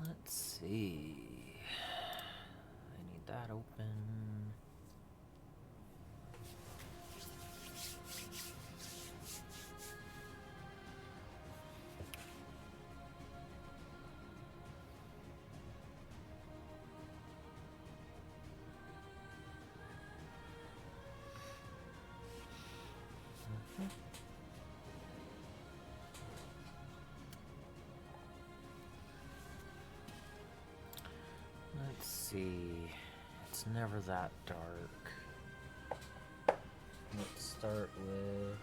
Let's see. I need that open. Let's see. It's never that dark. Let's start with.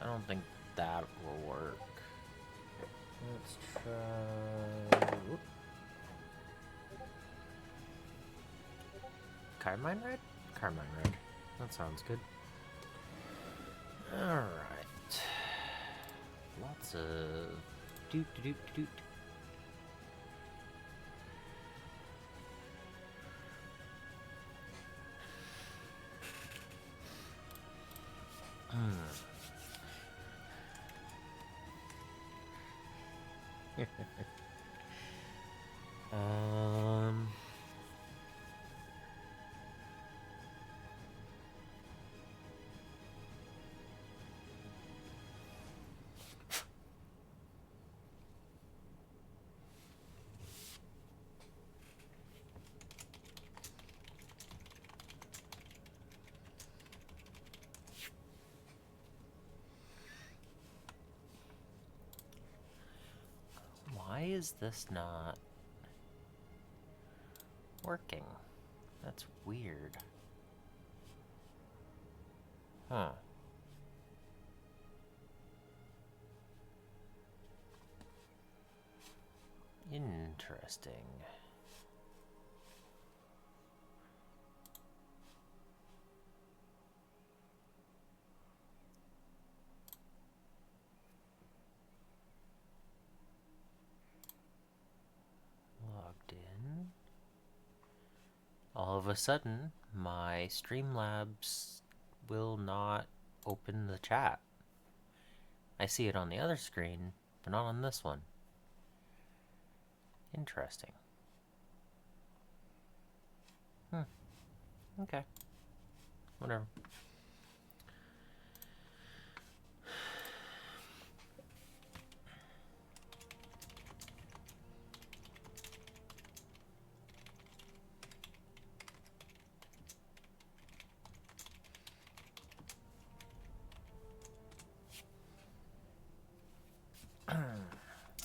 I don't think that will work. Let's try. Whoop. Carmine red? Carmine red. That sounds good. Alright. Lots of doot doot doot. um. Why is this not working? That's weird. Huh. Interesting. Logged in. All of a sudden, my Streamlabs will not open the chat. I see it on the other screen, but not on this one. Interesting. Okay. Whatever.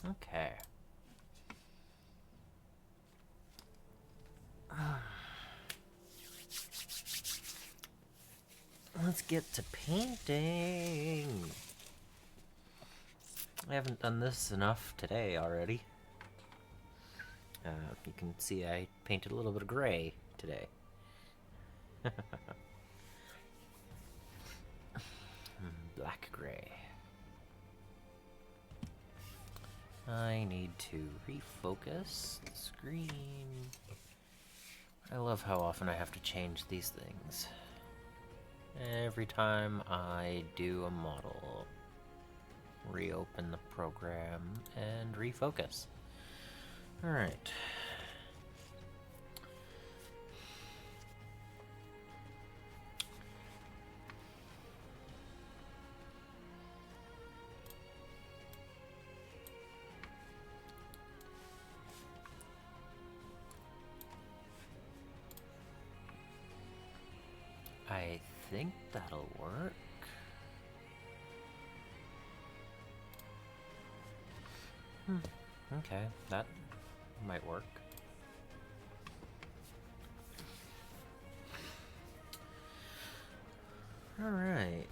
Okay. Let's get to painting. I haven't done this enough today already. You can see I painted a little bit of gray today. Black gray. I need to refocus the screen. I love how often I have to change these things. Every time I do a model, reopen the program and refocus. Alright. I think that'll work. Okay, that might work. All right.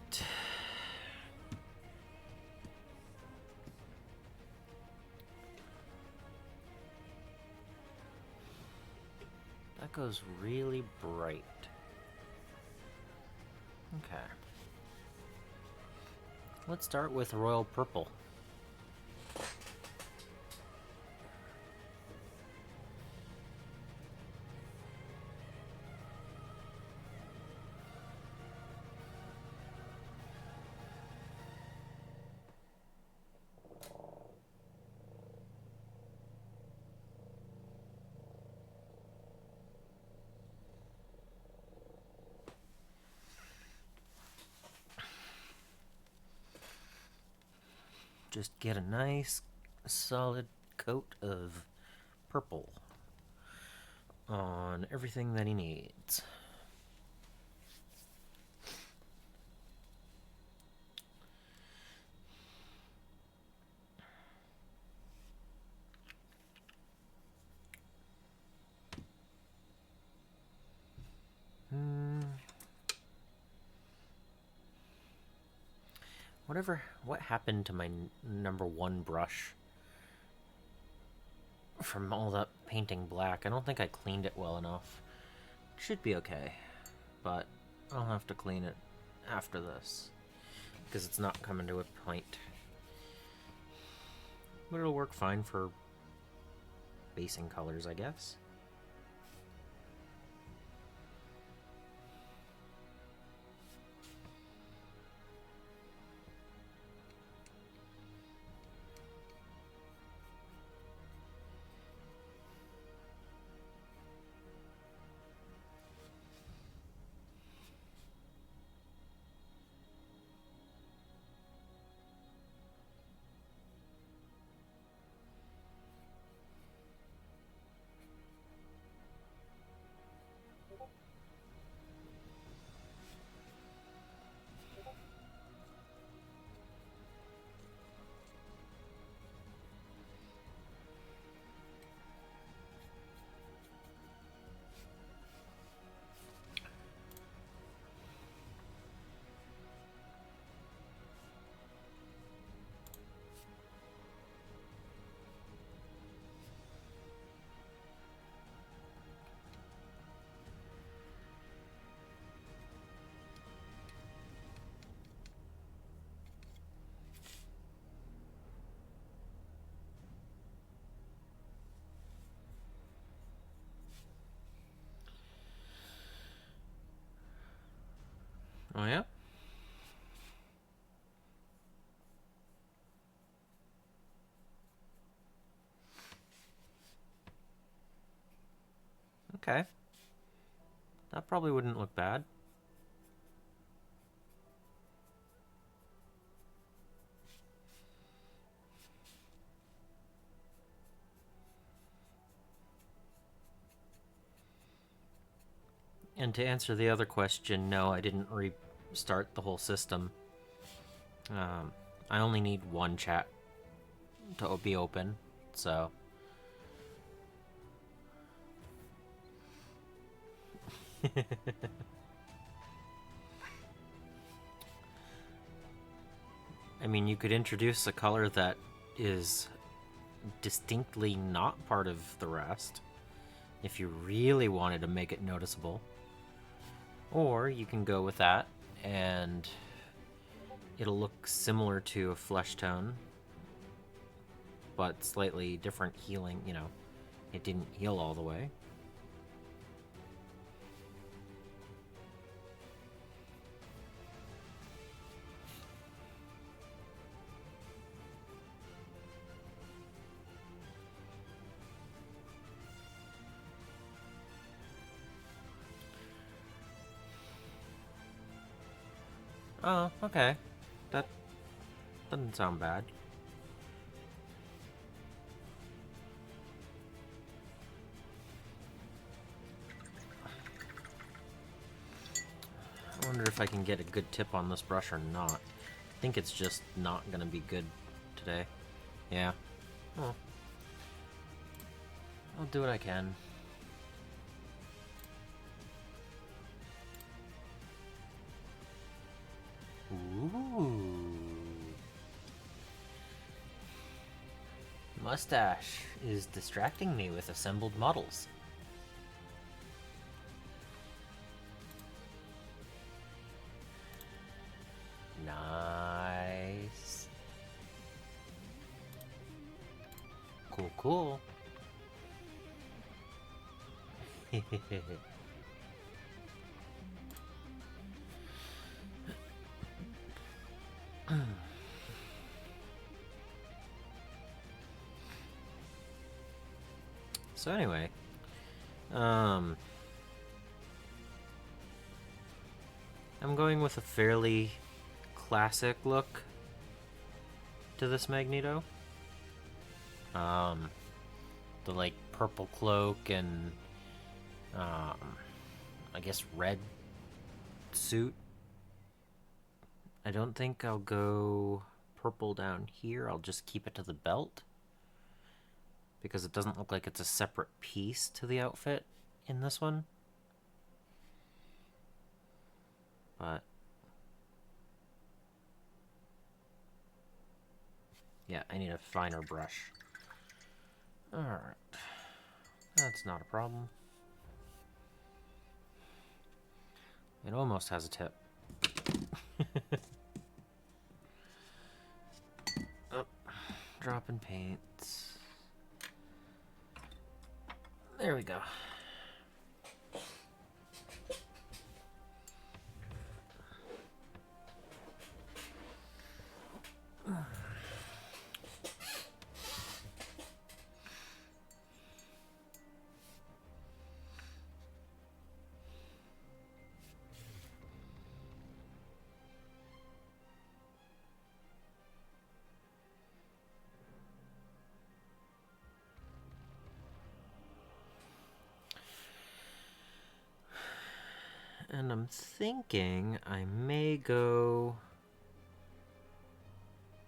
That goes really bright. Okay. Let's start with royal purple. just get a nice solid coat of purple on everything that he needs. What happened to my number one brush from all that painting black? I don't think I cleaned it well enough. It should be okay, but I'll have to clean it after this because it's not coming to a point. But it'll work fine for basing colors, I guess. Oh yeah? Okay. That probably wouldn't look bad. And to answer the other question, no, I didn't restart the whole system. I only need one chat to be open, so... I mean, you could introduce a color that is distinctly not part of the rest, if you really wanted to make it noticeable. Or you can go with that, and it'll look similar to a flesh tone, but slightly different healing, you know. It didn't heal all the way. Oh, okay. That doesn't sound bad. I wonder if I can get a good tip on this brush or not. I think it's just not gonna be good today. Yeah. Oh. I'll do what I can. Ooh. Mustache is distracting me with assembled models. Nice. Cool, cool. So anyway, I'm going with a fairly classic look to this Magneto. The like purple cloak and I guess red suit. I don't think I'll go purple down here. I'll just keep it to the belt because it doesn't look like it's a separate piece to the outfit in this one. But yeah, I need a finer brush. Alright. That's not a problem. It almost has a tip. Oh, dropping paint. There we go. And I'm thinking I may go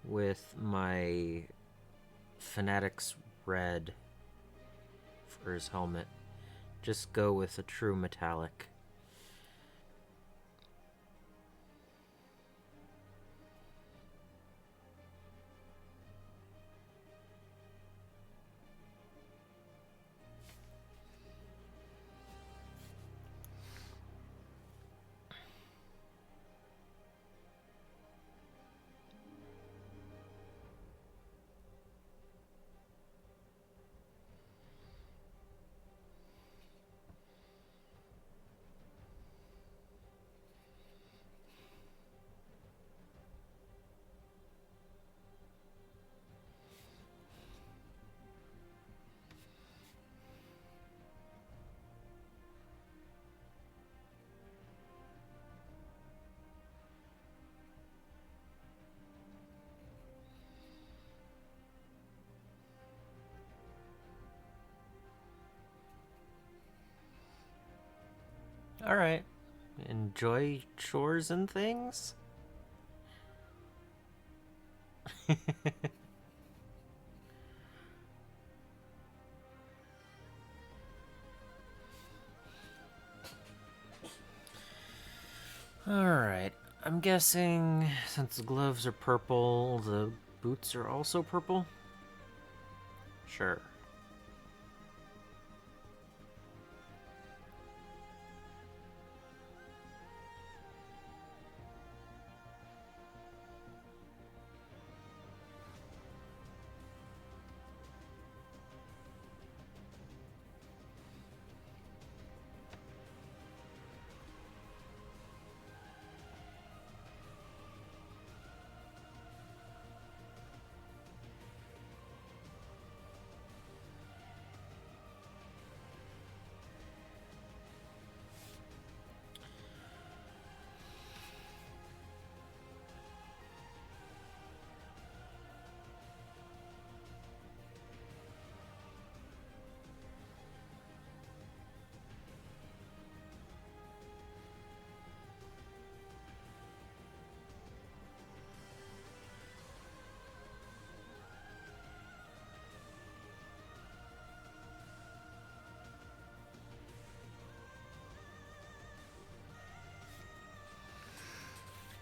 with my Fanatics Red for his helmet. Just go with a true metallic. Alright. Enjoy chores and things? Alright. I'm guessing since the gloves are purple, the boots are also purple? Sure.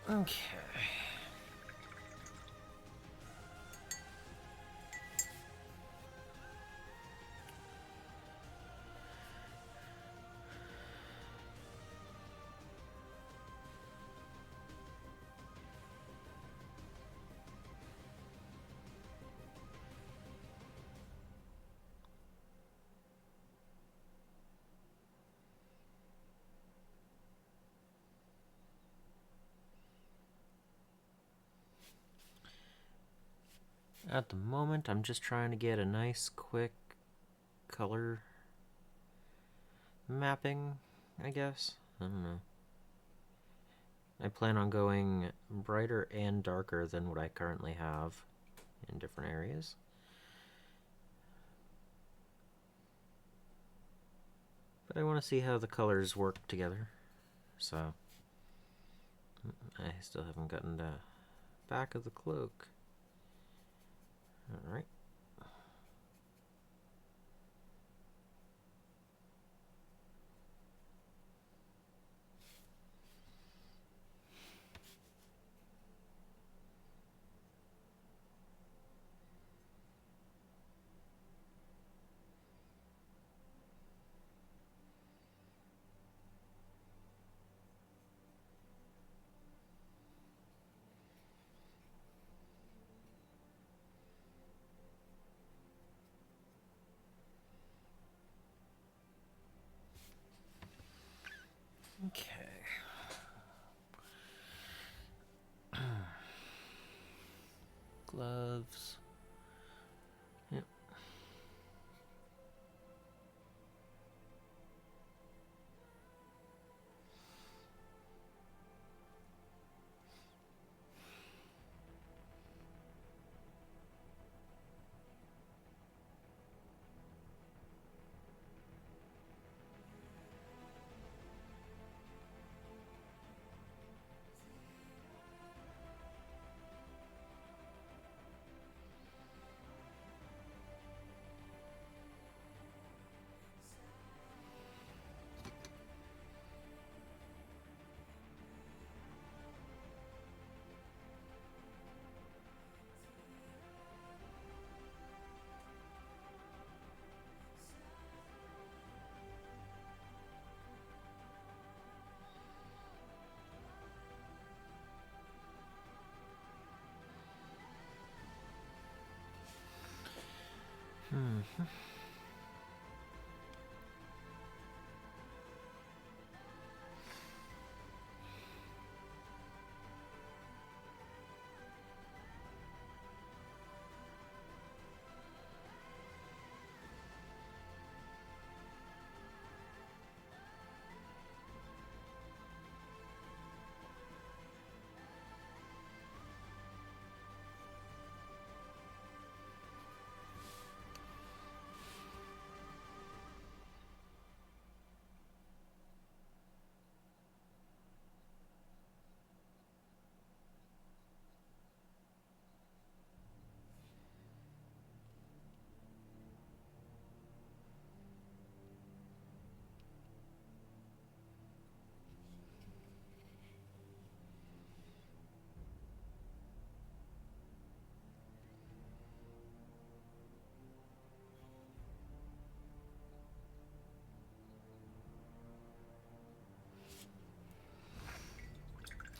Okay. At the moment, I'm just trying to get a nice, quick color mapping, I guess. I don't know. I plan on going brighter and darker than what I currently have. in different areas. But I want to see how the colors work together. So I still haven't gotten the back of the cloak. All right. Okay. Gloves. Yep.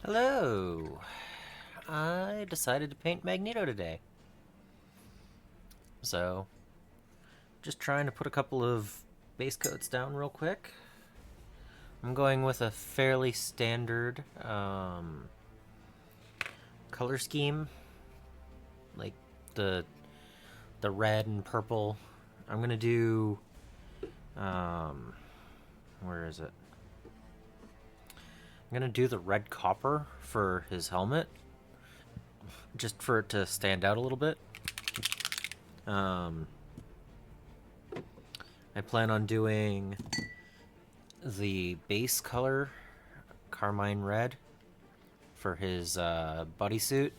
Hello! I decided to paint Magneto today. So, just trying to put a couple of base coats down real quick. I'm going with a fairly standard color scheme, like the red and purple. I'm gonna do where is it? I'm gonna do the red copper for his helmet, just for it to stand out a little bit. I plan on doing the base color carmine red for his bodysuit,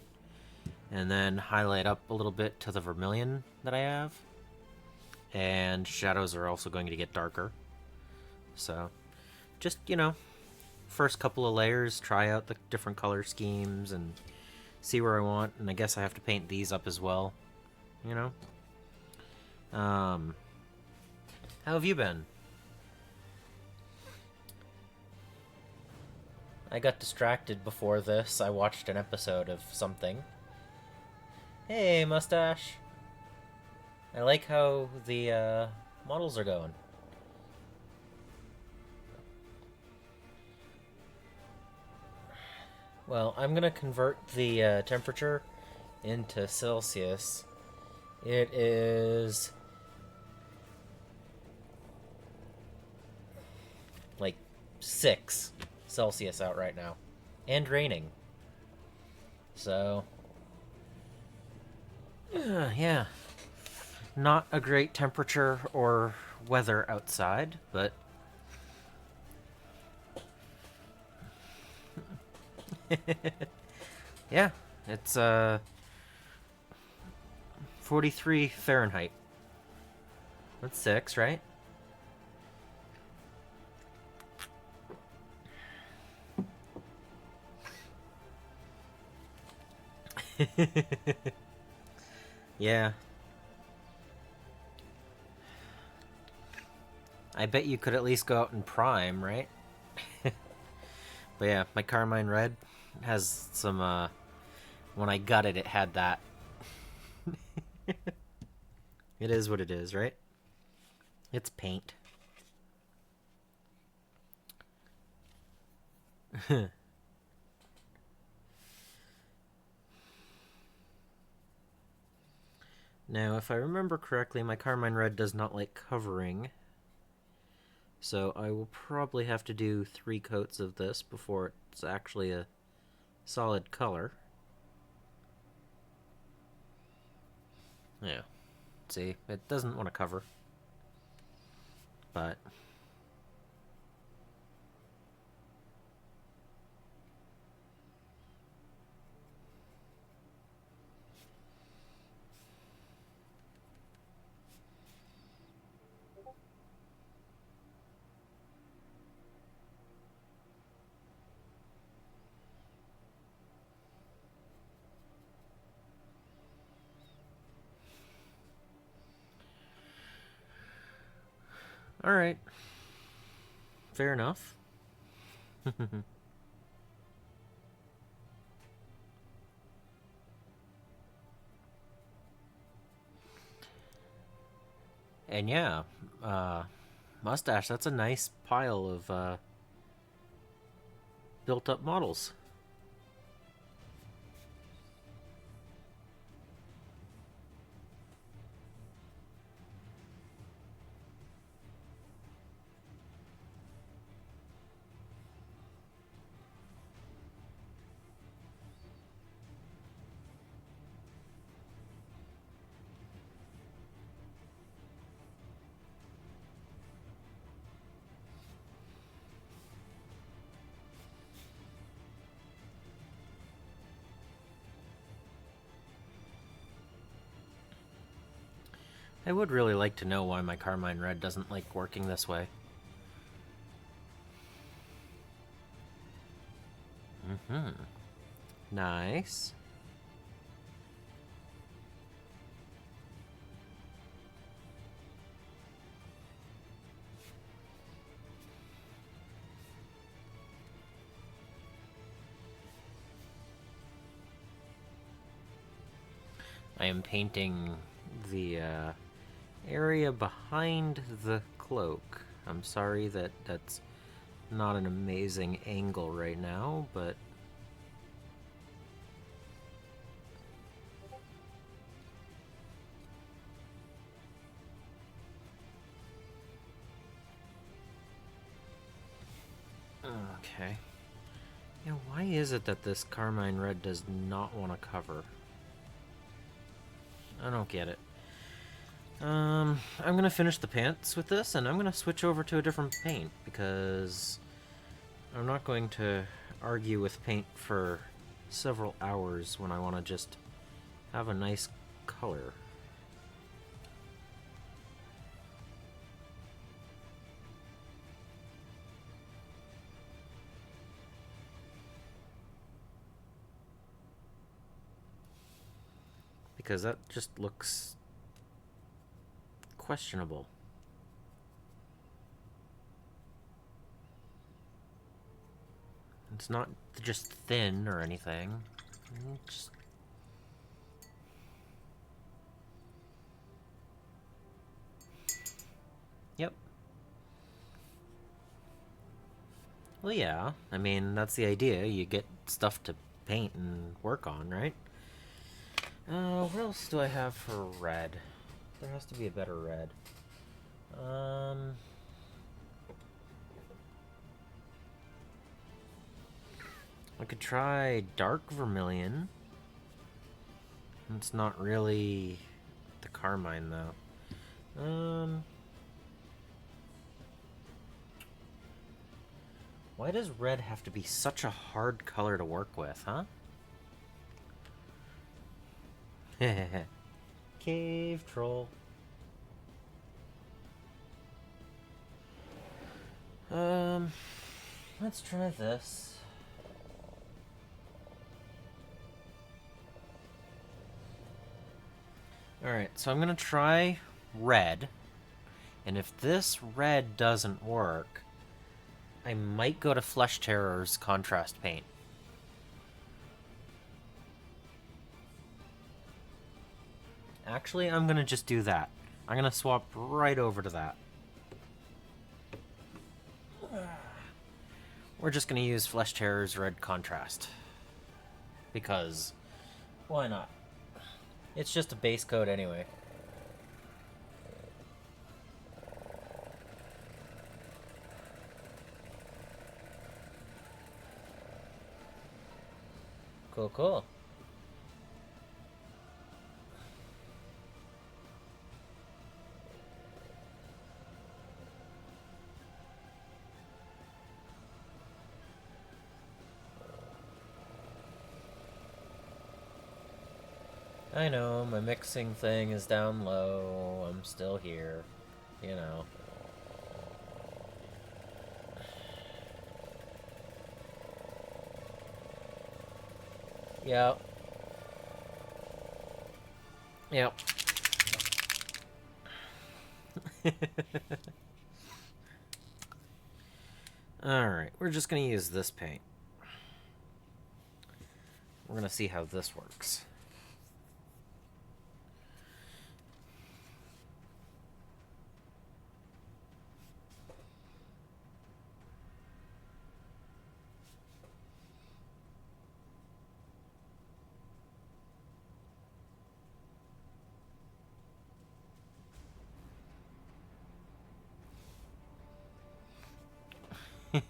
and then highlight up a little bit to the vermilion that I have. And shadows are also going to get darker. So, just, first couple of layers, try out the different color schemes and see where I want. And I guess I have to paint these up as well, How have you been? I got distracted before this. I watched an episode of something. Hey, mustache. I like how the models are going. Well, I'm gonna convert the temperature into Celsius. It is like 6 Celsius out right now, and raining. So Yeah. Not a great temperature or weather outside, but yeah, it's 43 Fahrenheit. That's 6, right? Yeah. I bet you could at least go out in prime, right? But yeah, my Carmine Red has some when I got it it had that. It is what it is, right? It's paint. Now, if I remember correctly, my Carmine Red does not like covering. So I will probably have to do 3 coats of this before it's actually a solid color. Yeah. See, it doesn't want to cover. But alright. Fair enough. And yeah, uh, Mustache, that's a nice pile of built up models. I would really like to know why my Carmine Red doesn't like working this way. Mm-hmm. Nice. I am painting the area behind the cloak. I'm sorry that that's not an amazing angle right now, but okay. Yeah, why is it that this Carmine Red does not want to cover? I don't get it. I'm gonna finish the pants with this, and I'm gonna switch over to a different paint, because I'm not going to argue with paint for several hours when I want to just have a nice color. Because that just looks questionable. It's not just thin or anything. Just... Yep. Well, yeah. I mean, that's the idea. You get stuff to paint and work on, right? What else do I have for red? There has to be a better red. I could try dark vermilion. It's not really the carmine, though. Why does red have to be such a hard color to work with, huh? Cave troll. Let's try this. Alright, so I'm gonna try red. And if this red doesn't work, I might go to Flesh Terror's contrast paint. Actually, I'm gonna just do that. I'm gonna swap right over to that. We're just gonna use Flesh Terror's red contrast. Because, why not? It's just a base coat anyway. Cool, cool. I know, my mixing thing is down low. I'm still here. You know. Yep. Yep. Alright, we're just gonna use this paint. We're gonna see how this works. It's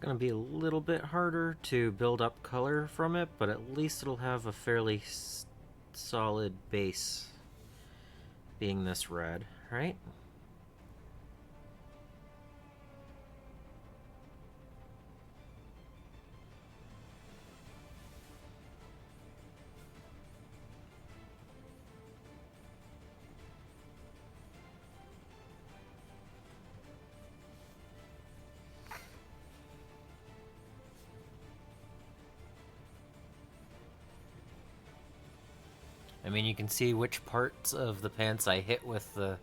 gonna be a little bit harder to build up color from it, but at least it'll have a fairly solid base being this red, right? I mean, you can see which parts of the pants I hit with the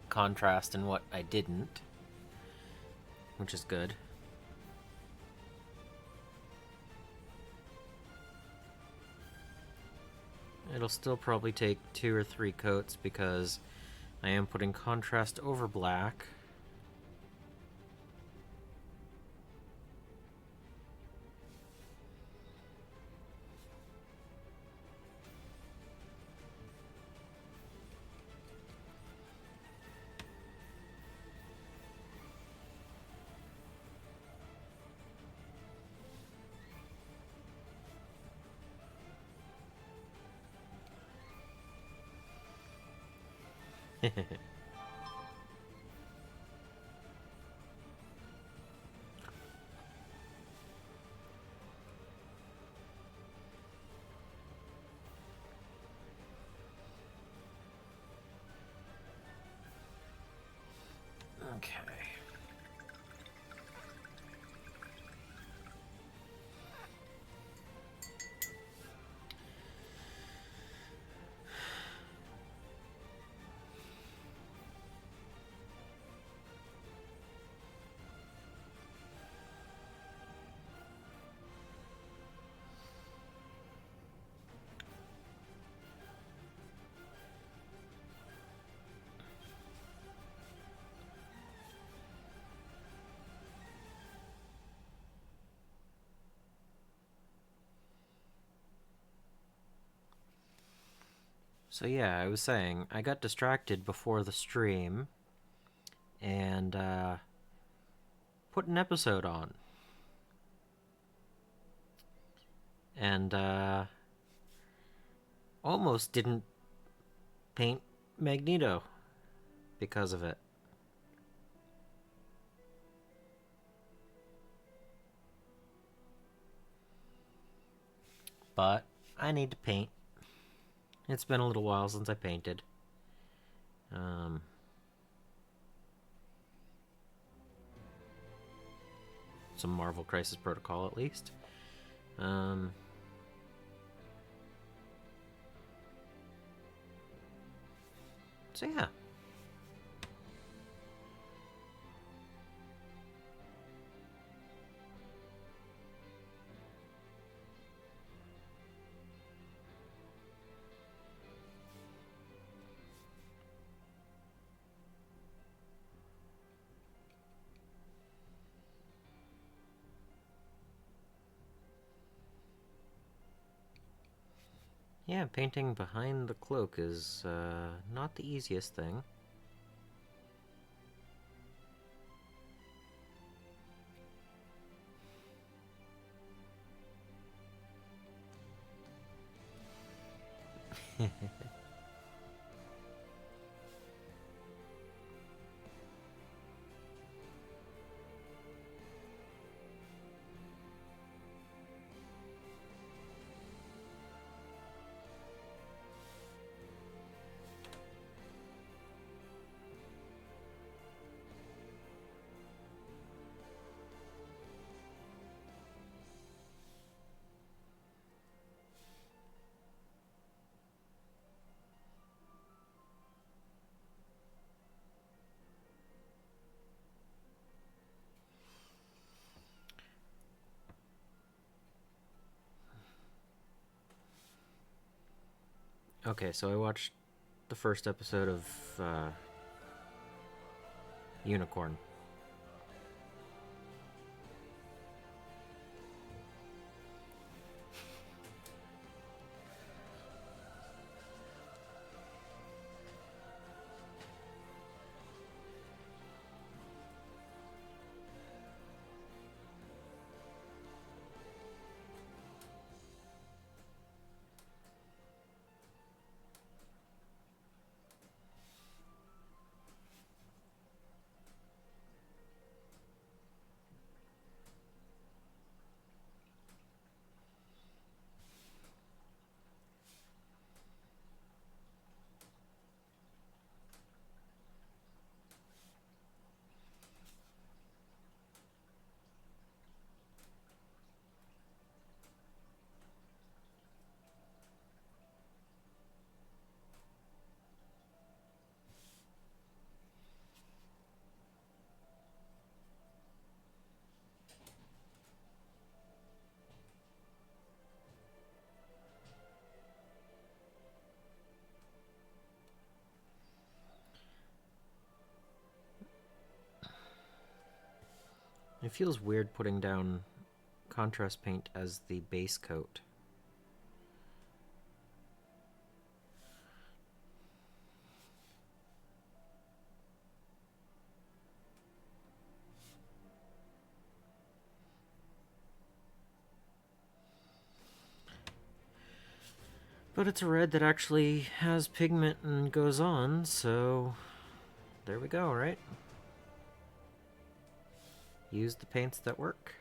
contrast and what I didn't, which is good. It'll still probably take 2 or 3 coats because I am putting contrast over black. Okay. So yeah, I was saying, I got distracted before the stream and put an episode on. And almost didn't paint Magneto because of it. But I need to paint. It's been a little while since I painted. Some Marvel Crisis Protocol at least. So yeah. Yeah, painting behind the cloak is not the easiest thing. Okay, so I watched the first episode of Unicorn. It feels weird putting down contrast paint as the base coat. But it's a red that actually has pigment and goes on, so there we go, right? Use the paints that work.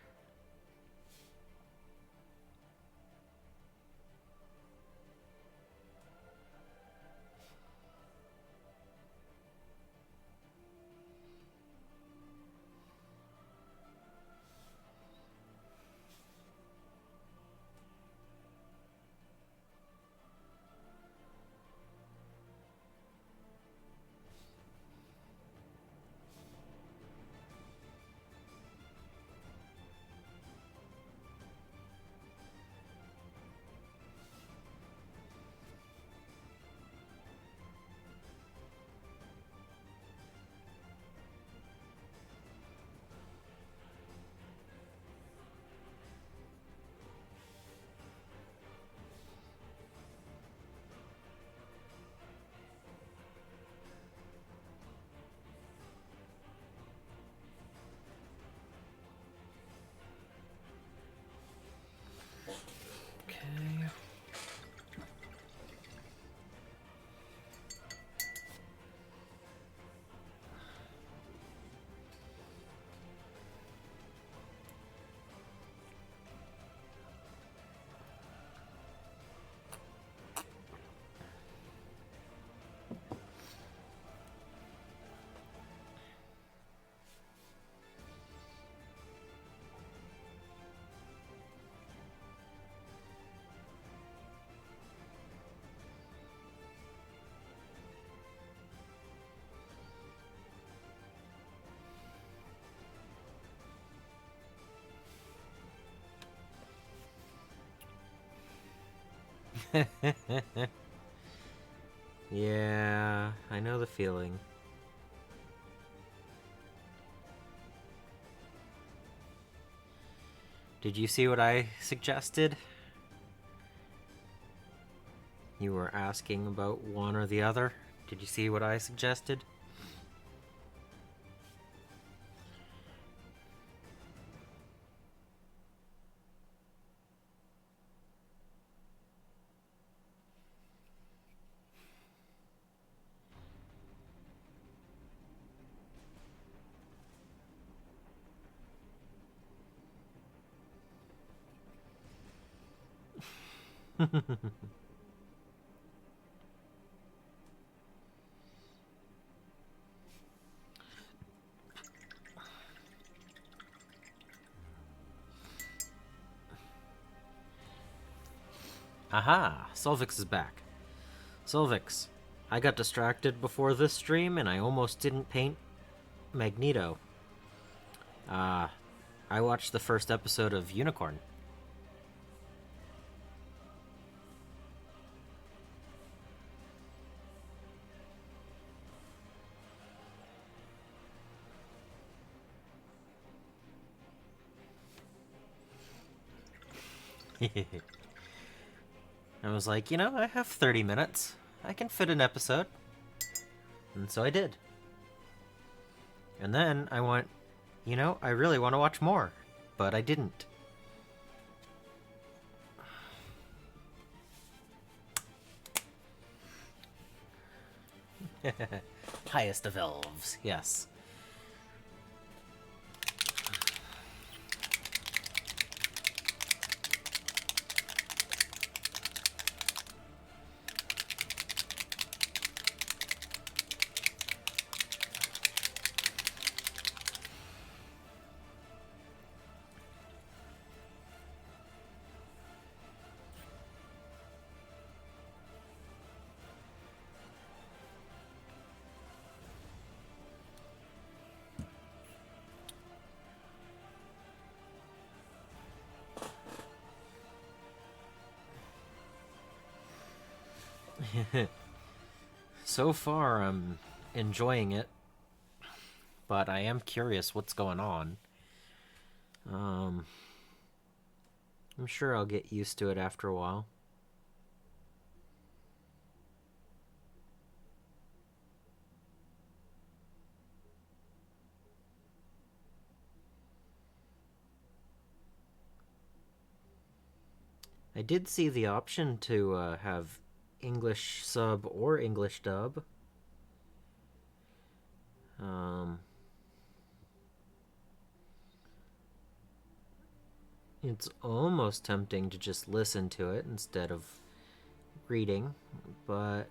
Yeah, I know the feeling. Did you see what I suggested? You were asking about one or the other. Did you see what I suggested? Aha! Solvix is back. Solvix, I got distracted before this stream and I almost didn't paint Magneto. I watched the first episode of Unicorn. I was like, I have 30 minutes. I can fit an episode. And so I did. And then I went, I really want to watch more. But I didn't. Highest of elves, yes. So far, I'm enjoying it, but I am curious what's going on. I'm sure I'll get used to it after a while. I did see the option to have English sub or English dub. It's almost tempting to just listen to it instead of reading, but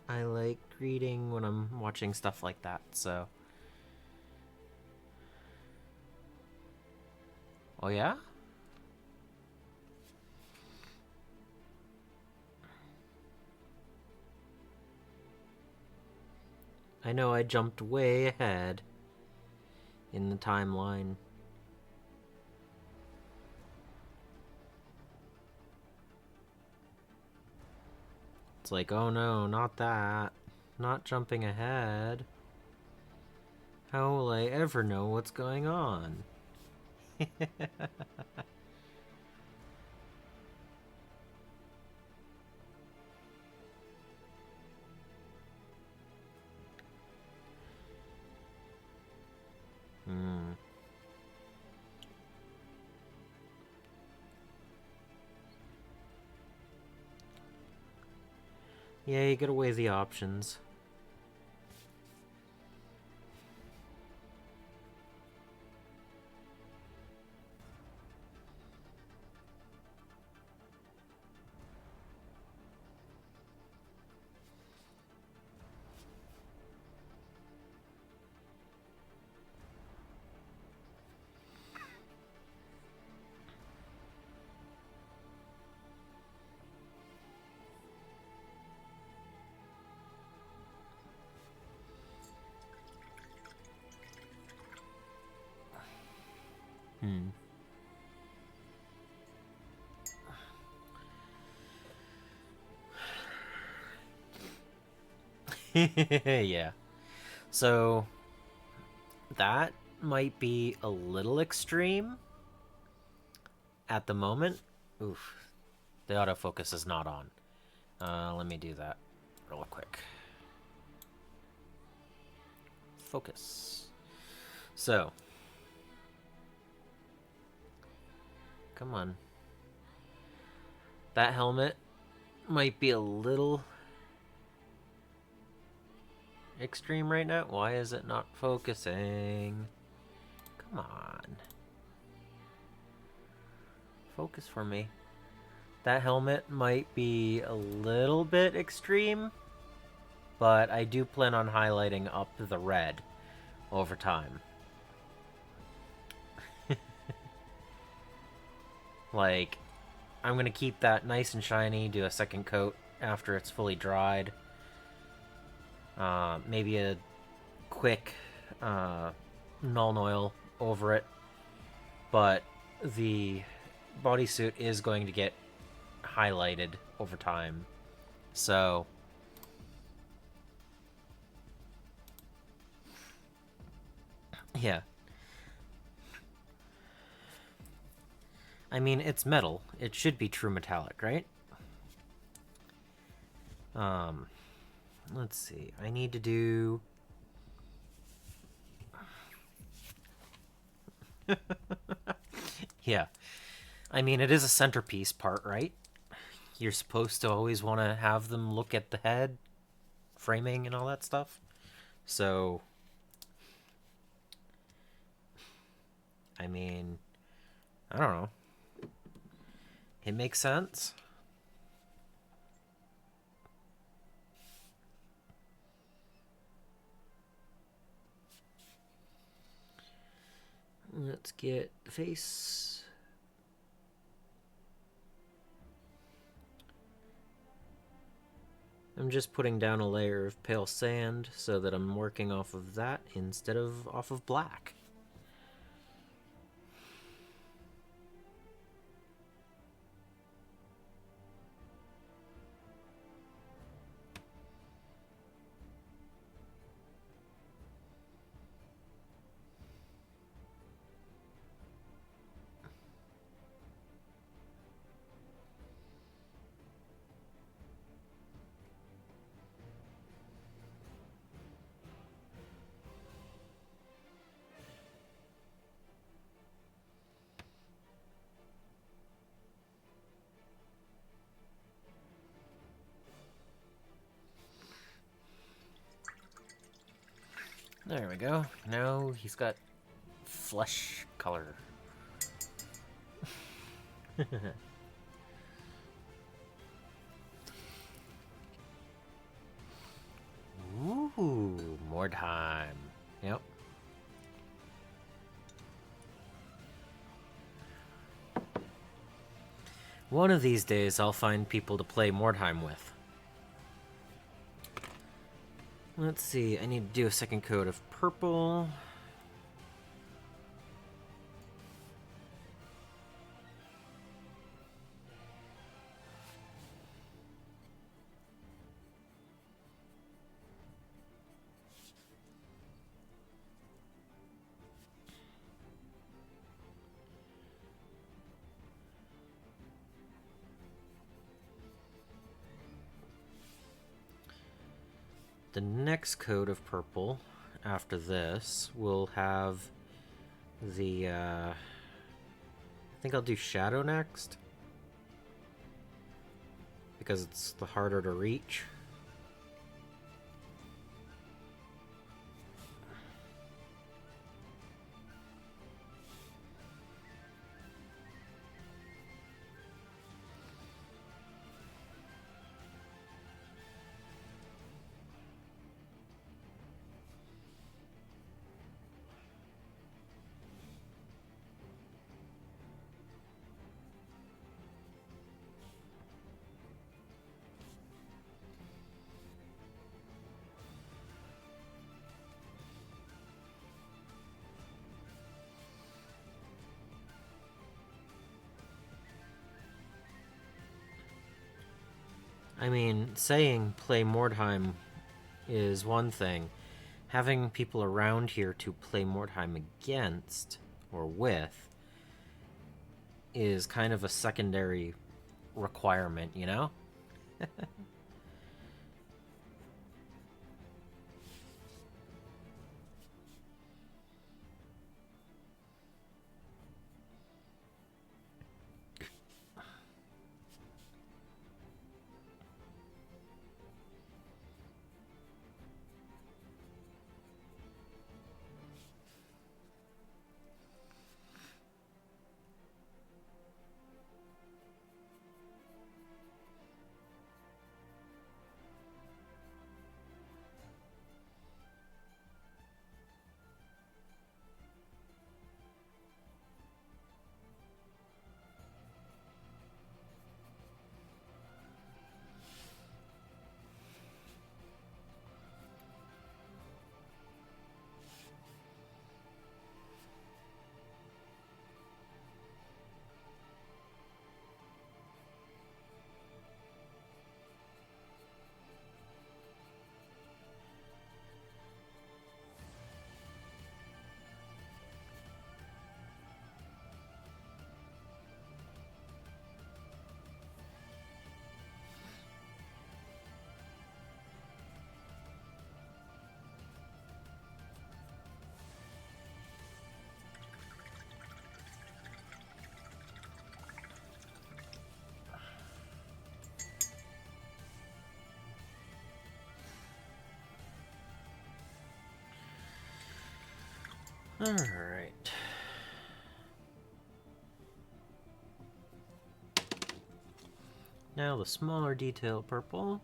I like reading when I'm watching stuff like that, so. Oh yeah? I know I jumped way ahead in the timeline. It's like, oh no, not that. Not jumping ahead. How will I ever know what's going on? Yeah, you gotta weigh the options. Yeah. So that might be a little extreme at the moment. Oof. The autofocus is not on. Let me do that real quick. Focus. So. Come on. That helmet might be a little extreme right now. Why is it not focusing? Come on. Focus for me. That helmet might be a little bit extreme, but I do plan on highlighting up the red over time. Like, I'm going to keep that nice and shiny, do a second coat after it's fully dried. Maybe a quick null oil over it, but the bodysuit is going to get highlighted over time. So yeah. I mean, it's metal. It should be true metallic, right? Let's see. I need to do... Yeah. I mean, it is a centerpiece part, right? You're supposed to always want to have them look at the head, framing, and all that stuff. So... I mean... I don't know. It makes sense. Let's get the face. I'm just putting down a layer of pale sand so that I'm working off of that instead of off of black. There we go. Now he's got flesh color. Ooh, more time. Yep. One of these days I'll find people to play Mordheim with. Let's see, I need to do a second coat of purple. The next coat of purple after this will have the, I think I'll do shadow next, because it's the harder to reach. I mean, saying play Mordheim is one thing. Having people around here to play Mordheim against or with is kind of a secondary requirement, you know? Alright. Now the smaller detail purple.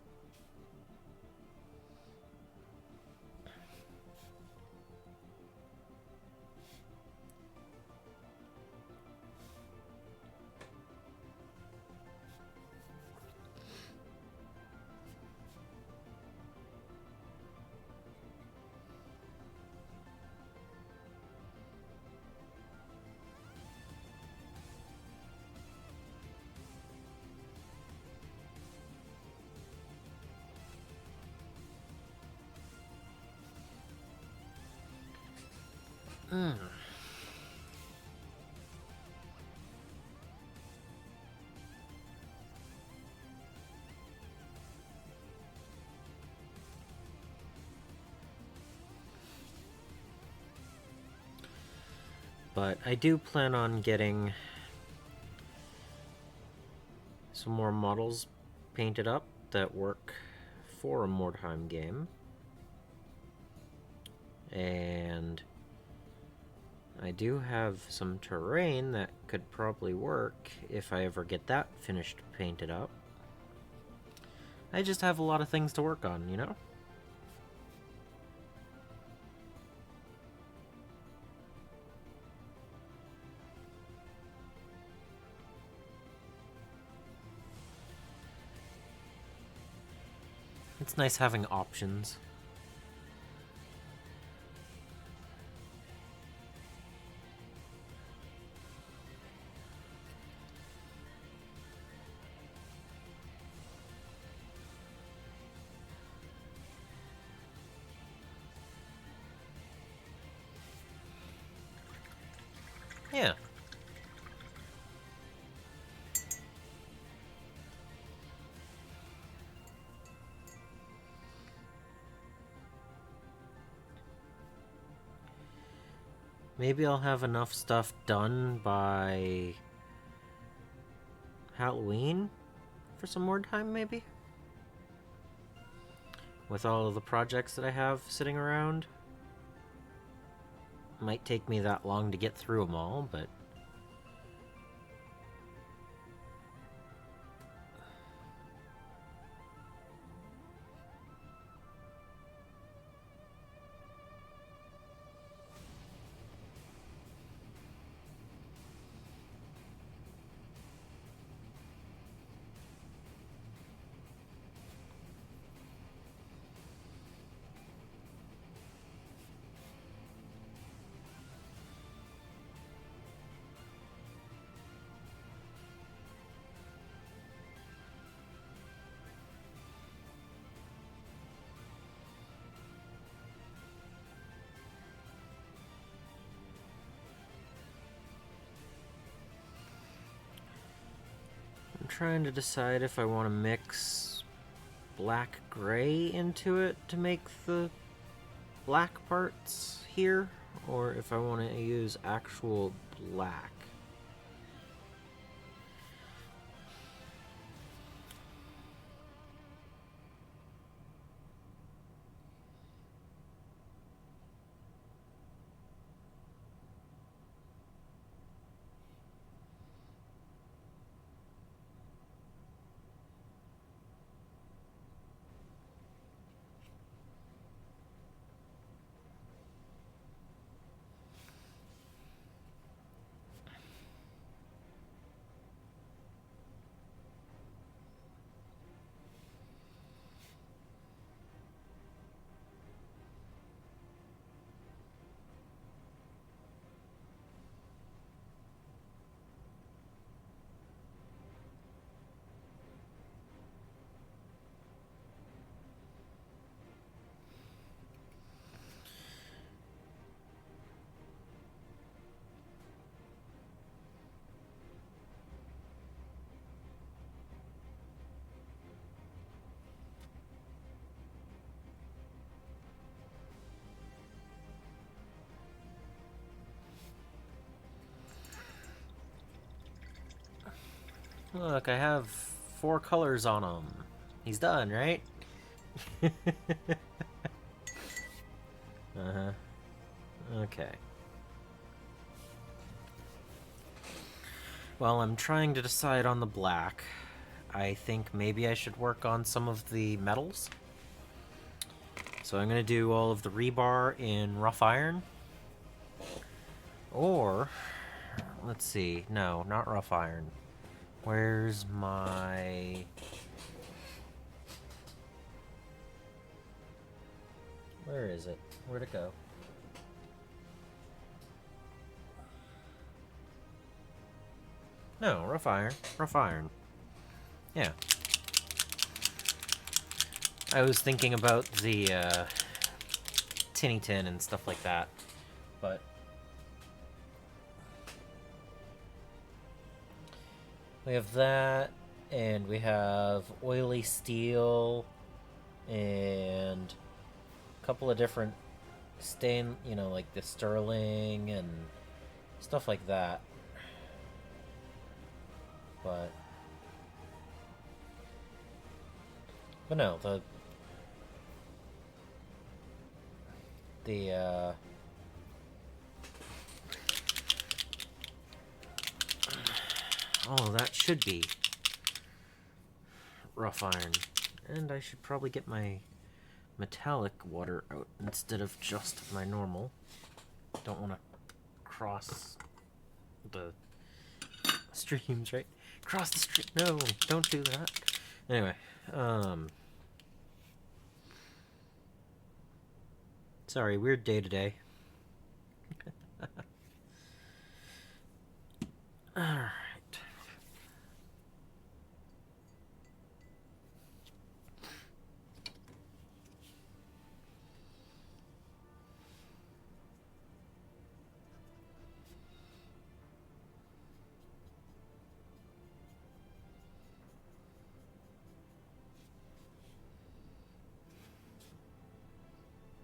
But I do plan on getting some more models painted up that work for a Mordheim game. And I do have some terrain that could probably work if I ever get that finished painted up. I just have a lot of things to work on, you know? It's nice having options. Yeah. Maybe I'll have enough stuff done by Halloween for some more time, maybe? With all of the projects that I have sitting around. Might take me that long to get through them all, but... trying to decide if I want to mix black gray into it to make the black parts here, or if I want to use actual black. Look, I have 4 colors on him. He's done, right? Uh-huh. Okay. Well, I'm trying to decide on the black. I think maybe I should work on some of the metals. So I'm going to do all of the rebar in rough iron. Or, let's see. No, not rough iron. Where's my... Where is it? Where'd it go? No, rough iron. Rough iron. Yeah. I was thinking about the tinny tin and stuff like that, but we have that, and we have oily steel, and a couple of different like the sterling and stuff like that. But no, oh, that should be rough iron. And I should probably get my metallic water out instead of just my normal. Don't want to cross the streams, right? Cross the stream. No, don't do that. Anyway, sorry, weird day today. Alright.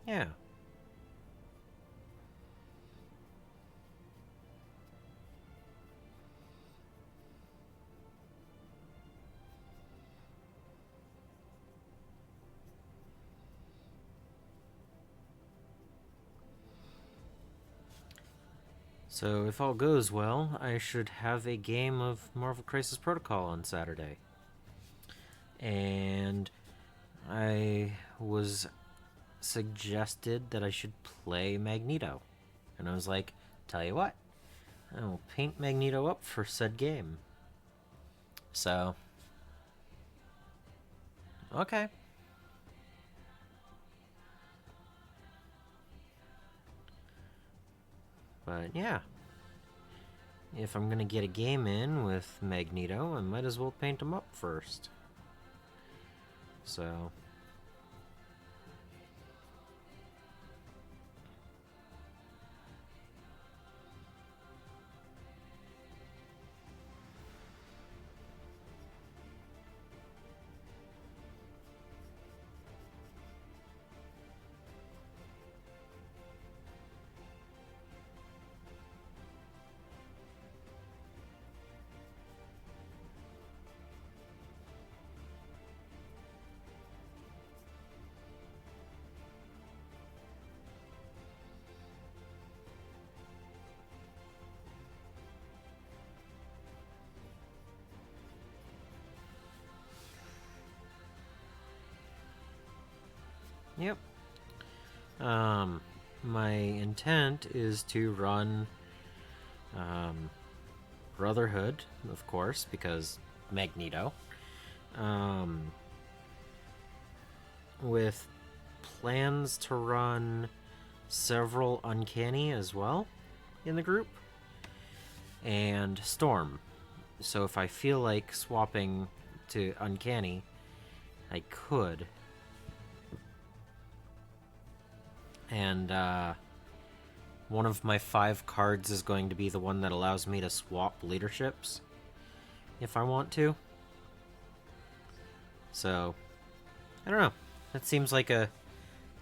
Yeah. So, if all goes well, I should have a game of Marvel Crisis Protocol on Saturday. And I was suggested that I should play Magneto. And I was like, tell you what, I will paint Magneto up for said game. So, okay. But yeah, if I'm gonna get a game in with Magneto, I might as well paint him up first. So, Yep. My intent is to run Brotherhood, of course, because Magneto. With plans to run several Uncanny as well in the group, and Storm. So if I feel like swapping to Uncanny, I could. And one of my 5 cards is going to be the one that allows me to swap leaderships if I want to. So, I don't know. That seems like a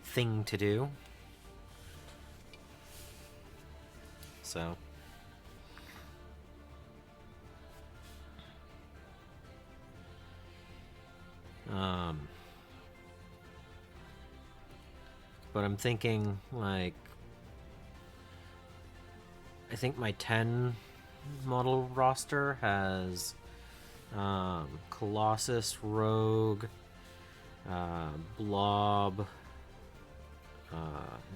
thing to do. So. But I'm thinking, like, I think my 10 model roster has Colossus, Rogue, Blob,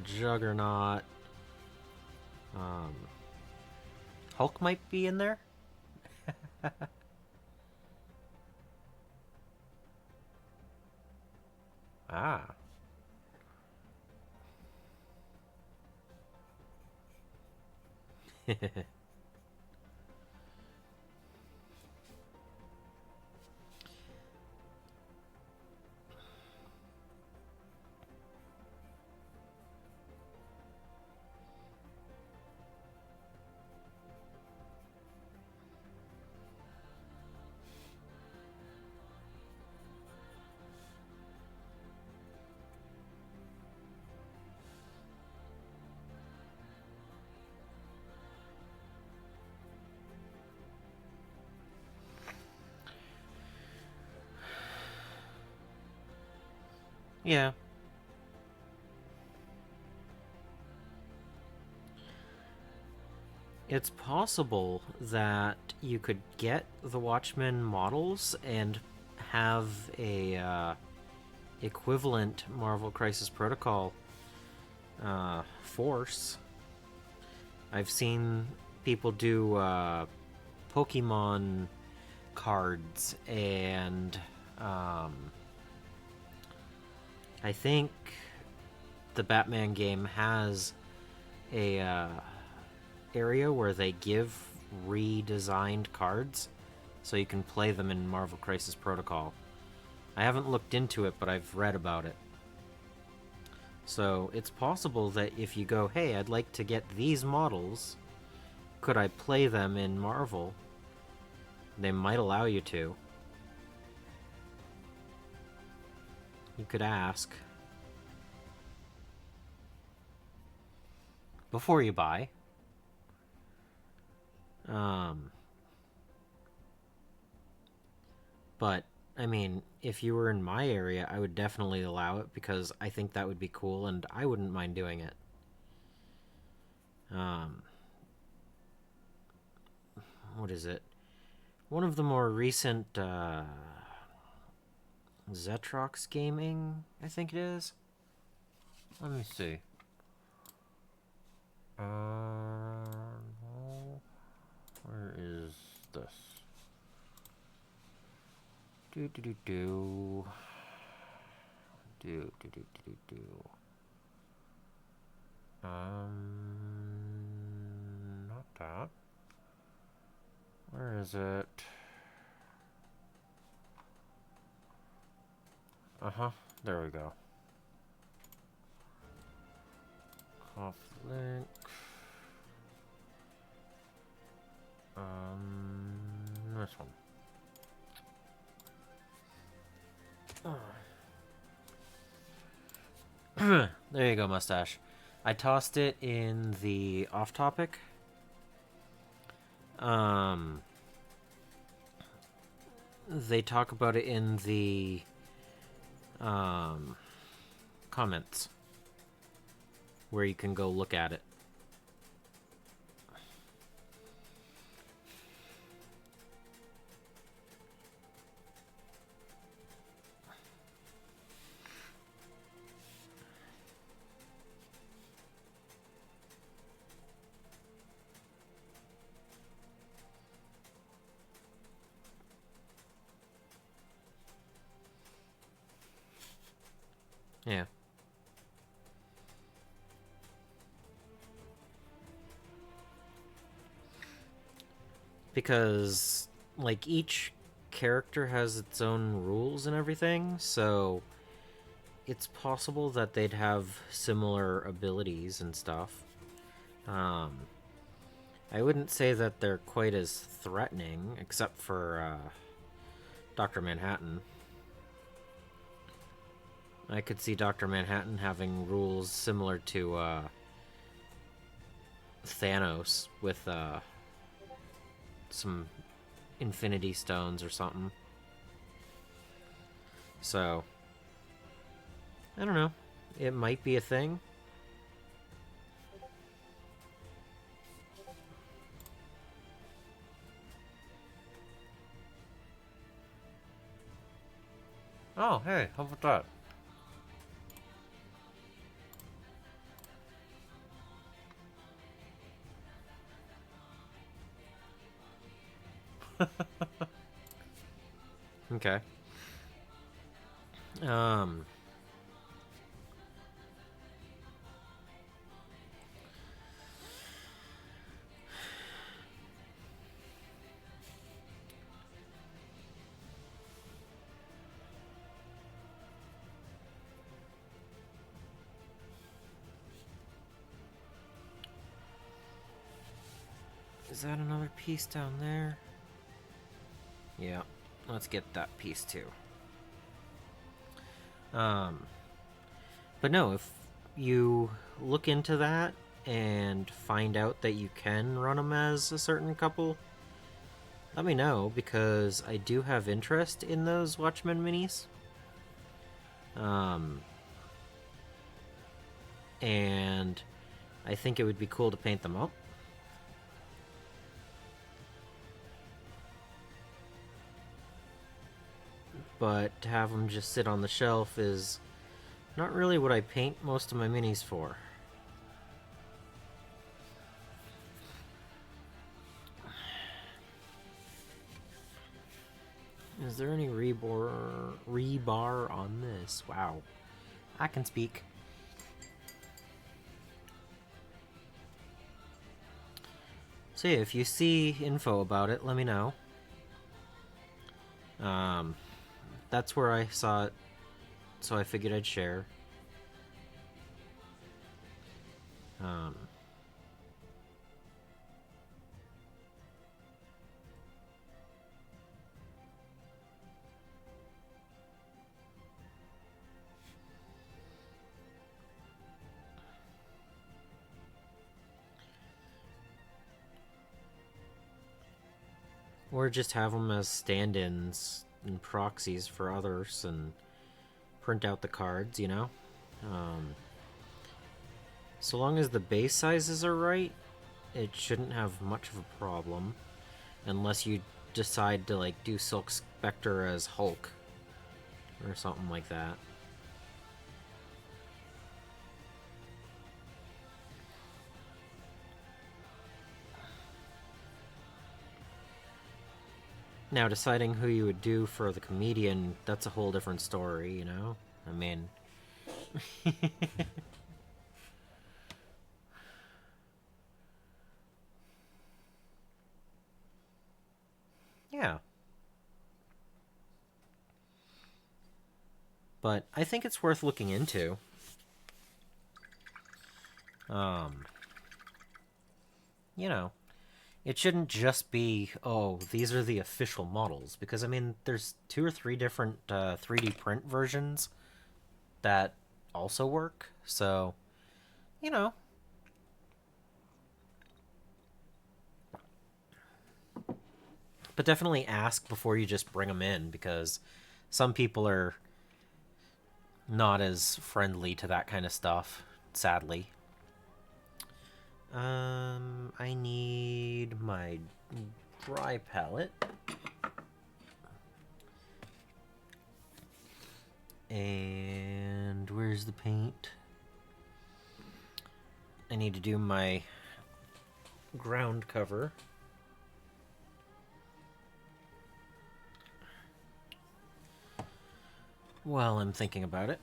Juggernaut, Hulk might be in there. Ah. Yeah. It's possible that you could get the Watchmen models and have a equivalent Marvel Crisis Protocol force. I've seen people do Pokemon cards, and I think the Batman game has a area where they give redesigned cards so you can play them in Marvel Crisis Protocol. I haven't looked into it, but I've read about it. So it's possible that if you go, hey, I'd like to get these models, could I play them in Marvel? They might allow you to. You could ask before you buy. But I mean, if you were in my area, I would definitely allow it because I think that would be cool and I wouldn't mind doing it. What is it? One of the more recent Zetrox Gaming, I think it is. Let me see. Where is this? Do. Not that. Where is it? There we go. Off link. This one. There you go, mustache. I tossed it in the off-topic. They talk about it in the comments where you can go look at it. Yeah. Because, like, each character has its own rules and everything, so it's possible that they'd have similar abilities and stuff. Um, I wouldn't say that they're quite as threatening, except for Dr. Manhattan. I could see Dr. Manhattan having rules similar to Thanos with some Infinity Stones or something. So, I don't know. It might be a thing. Oh, hey, how about that? Okay. Um. Is that another piece down there? Yeah. Let's get that piece too. But no, if you look into that and find out that you can run them as a certain couple, let me know, because I do have interest in those Watchmen minis. And I think it would be cool to paint them up. But to have them just sit on the shelf is not really what I paint most of my minis for. Is there any rebar on this? Wow. I can speak. So yeah, if you see info about it, let me know. That's where I saw it, so I figured I'd share. Or just have them as stand-ins and proxies for others and print out the cards, you know? So long as the base sizes are right, it shouldn't have much of a problem. Unless you decide to, like, do Silk Spectre as Hulk or something like that. Now, deciding who you would do for the comedian, that's a whole different story, you know? I mean... yeah. But I think it's worth looking into. You know, it shouldn't just be, oh, these are the official models. Because, I mean, there's 2 or 3 different 3D print versions that also work. So, you know. But definitely ask before you just bring them in, because some people are not as friendly to that kind of stuff, sadly. I need my dry palette. And where's the paint? I need to do my ground cover. While I'm thinking about it.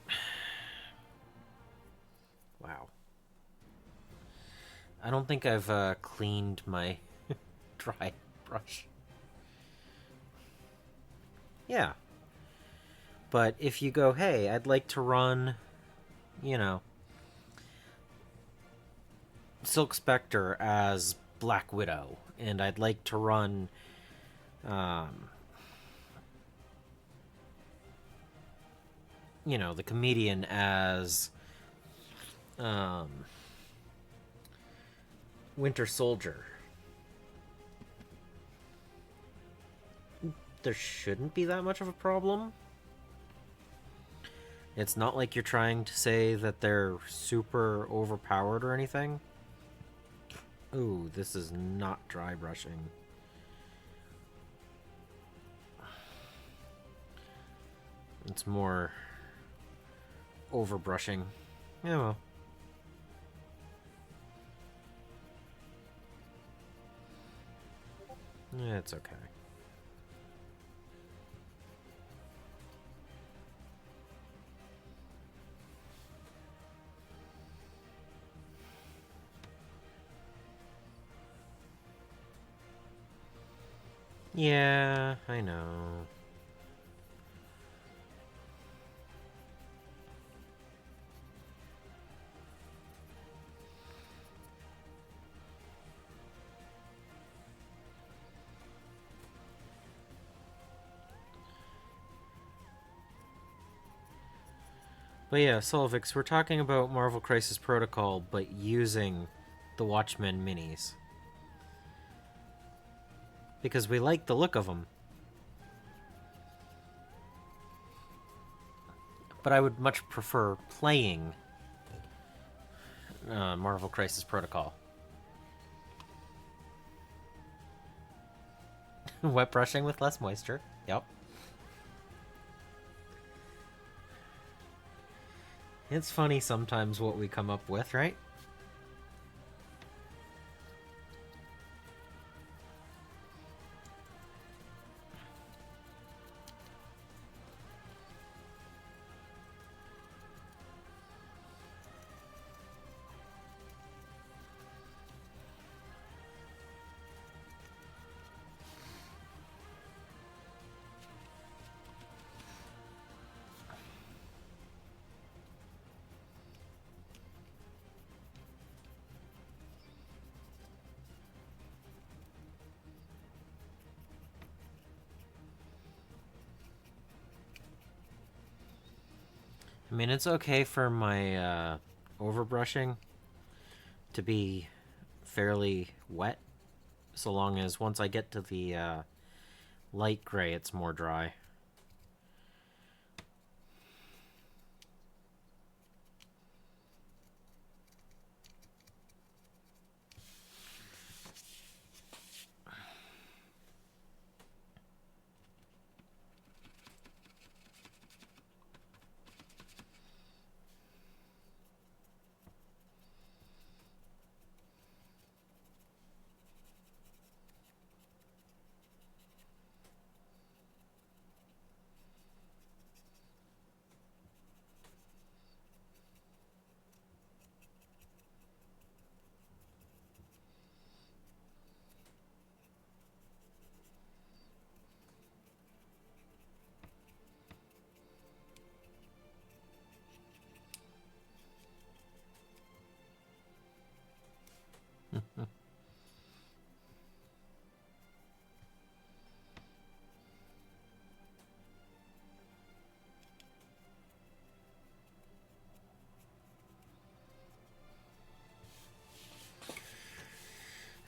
I don't think I've cleaned my dry brush. Yeah. But if you go, hey, I'd like to run, you know, Silk Spectre as Black Widow, and I'd like to run, you know, the comedian as Winter Soldier. There shouldn't be that much of a problem. It's not like you're trying to say that they're super overpowered or anything. Ooh, this is not dry brushing. It's more over brushing. Yeah, well. Yeah, it's okay. Yeah, I know. But yeah, Solvix, we're talking about Marvel Crisis Protocol, but using the Watchmen minis. Because we like the look of them. But I would much prefer playing Marvel Crisis Protocol. Wet brushing with less moisture. Yep. It's funny sometimes what we come up with, right? I mean, it's okay for my overbrushing to be fairly wet, so long as once I get to the light gray, it's more dry.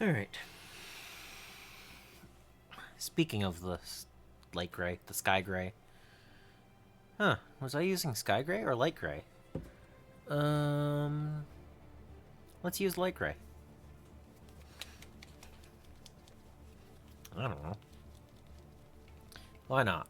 Alright. Speaking of the light gray, the sky gray. Huh, was I using sky gray or light gray? Let's use light gray. I don't know. Why not?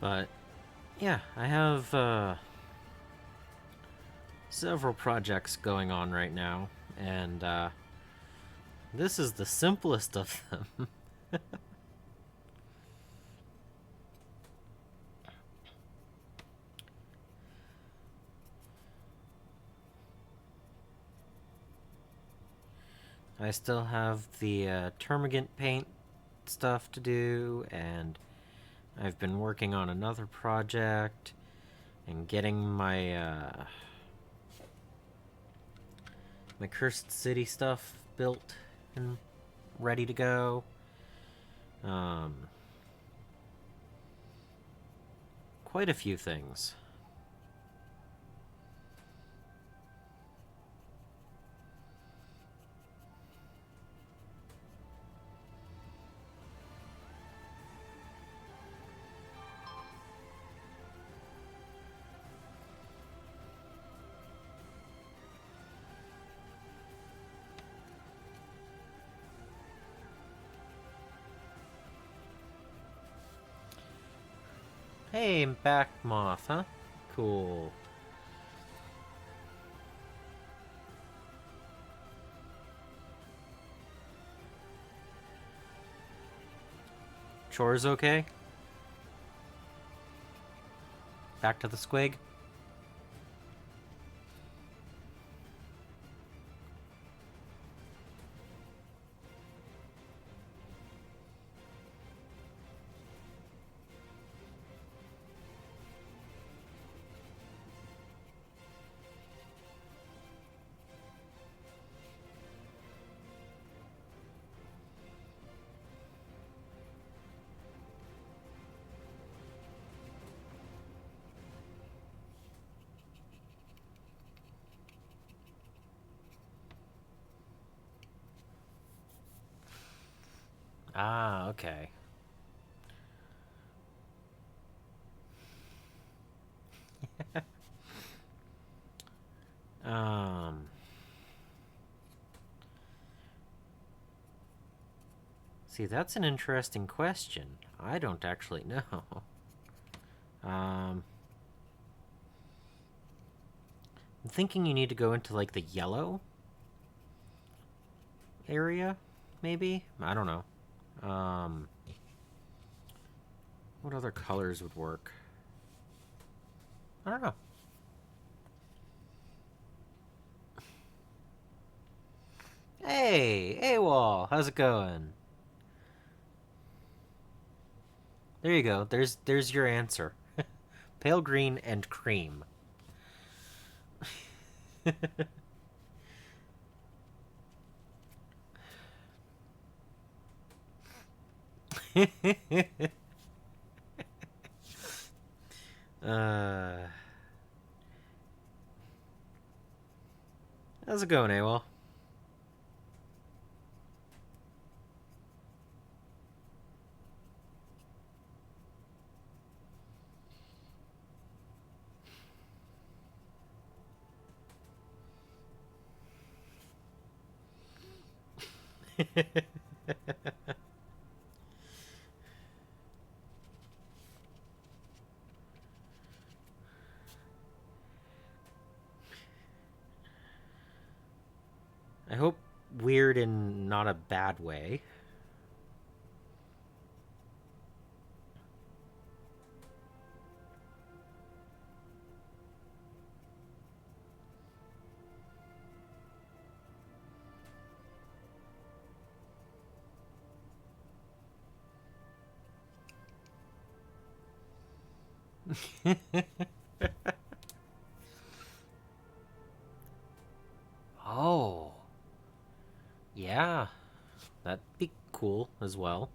But yeah, I have several projects going on right now, and this is the simplest of them. I still have the Termagant paint stuff to do, and I've been working on another project and getting my my Cursed City stuff built and ready to go. Quite a few things. Hey, back moth, huh? Cool. Chores okay? Back to the squig? Ah, okay. um... See, that's an interesting question. I don't actually know. I'm thinking you need to go into, like, the yellow area, maybe? I don't know. What other colors would work? I don't know. Hey, AWOL, how's it going? There you go. There's your answer. Pale green and cream. uh, how's it going, AWOL? I hope weird in not a bad way. Oh, yeah. That'd be cool as well.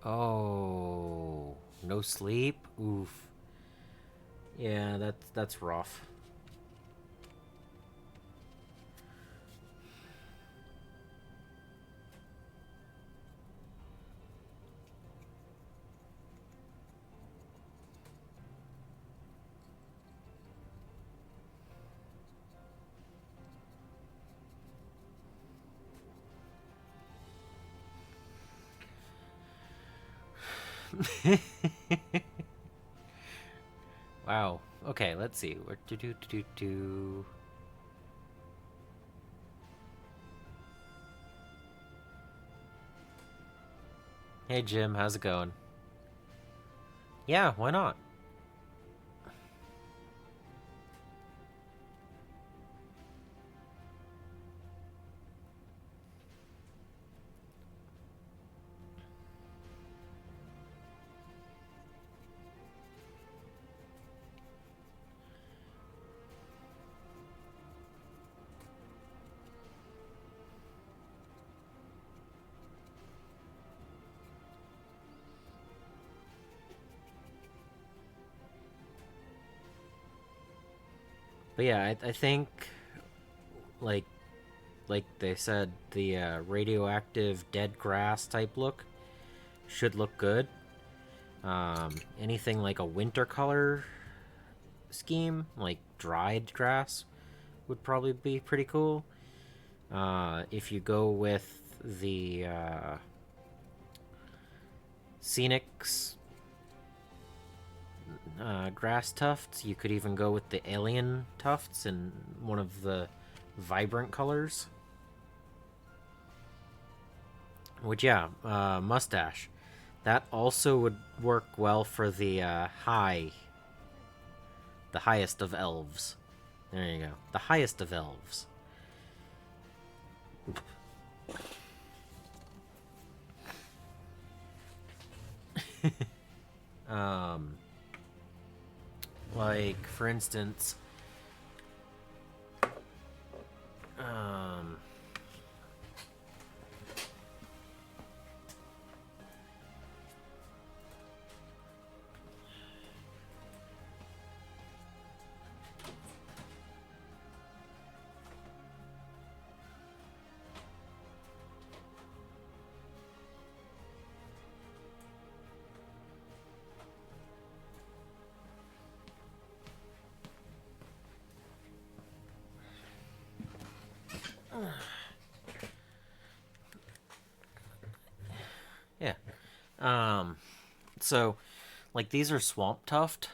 Oh. no sleep. Oof. Yeah, that's rough. Wow. Okay, let's see. What do. Hey Jim, how's it going? Yeah, why not? But yeah, I think like like they said, the radioactive dead grass type look should look good. Anything like a winter color scheme, like dried grass, would probably be pretty cool. If you go with the scenics grass tufts, you could even go with the alien tufts in one of the vibrant colors. Which, yeah, mustache. That also would work well for the the highest of elves. There you go. The highest of elves. um, like, for instance, um, yeah. So, like, these are swamp tuft.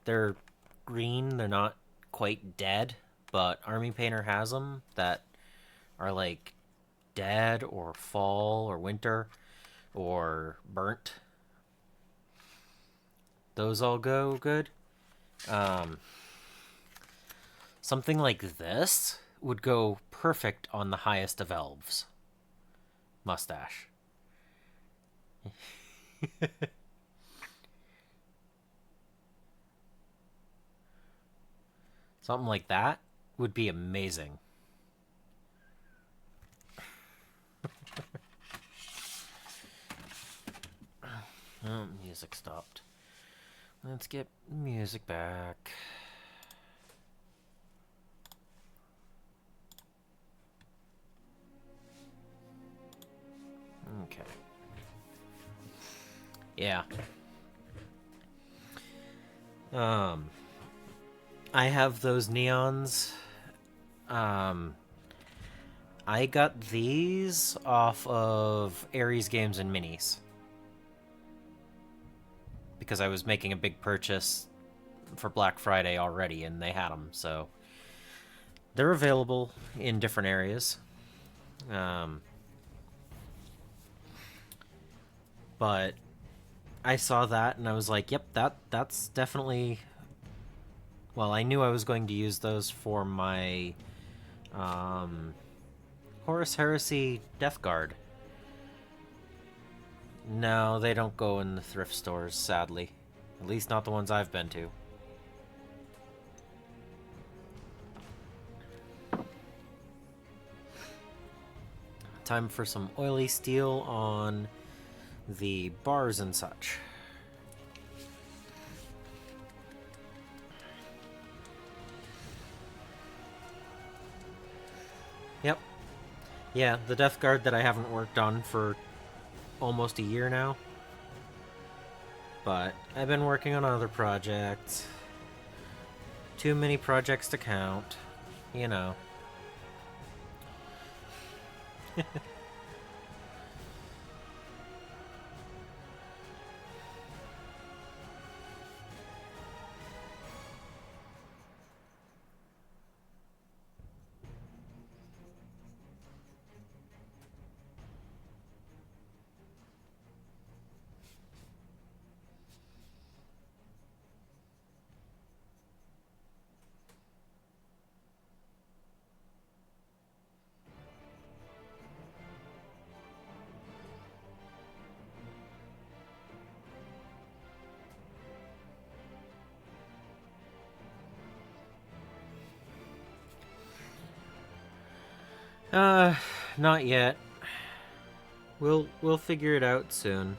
They're green. They're not quite dead, but Army Painter has them that are like dead or fall or winter or burnt. Those all go good. Um, Something like this would go perfect on the highest of elves. Mustache. Something like that would be amazing. Oh, music stopped. Let's get music back. Okay. Yeah. I have those neons. Um, I got these off of Ares Games and Minis because I was making a big purchase for Black Friday already, and they had them, so they're available in different areas. But I saw that and I was like, "Yep, that's definitely." Well, I knew I was going to use those for my Horus Heresy Death Guard. No, they don't go in the thrift stores, sadly. At least not the ones I've been to. Time for some oily steel on the bars and such. Yep. Yeah, the Death Guard that I haven't worked on for almost a year now. But I've been working on other projects. Too many projects to count. You know. Not yet. We'll figure it out soon.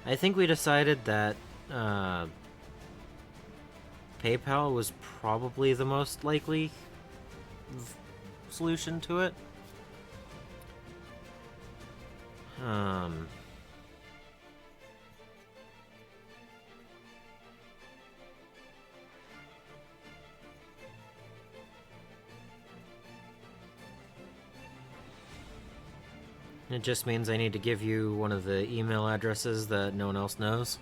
I think we decided that PayPal was probably the most likely solution to it. It just means I need to give you one of the email addresses that no one else knows.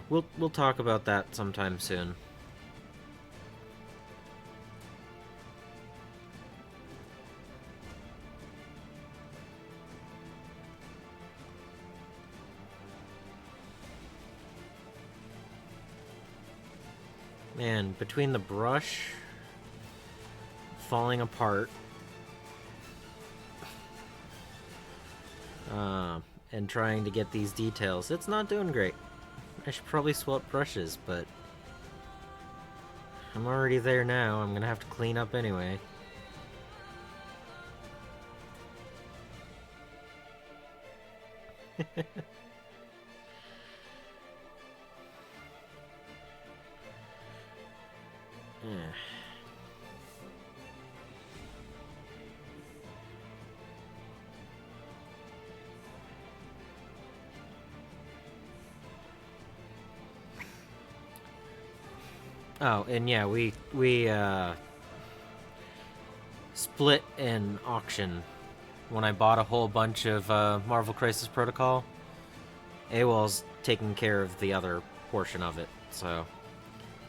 We'll talk about that sometime soon. Man, between the brush falling apart and trying to get these details, it's not doing great. I should probably swap brushes, but I'm already there now. I'm gonna have to clean up anyway. Oh, and yeah, we split an auction when I bought a whole bunch of Marvel Crisis Protocol. AWOL's taking care of the other portion of it, so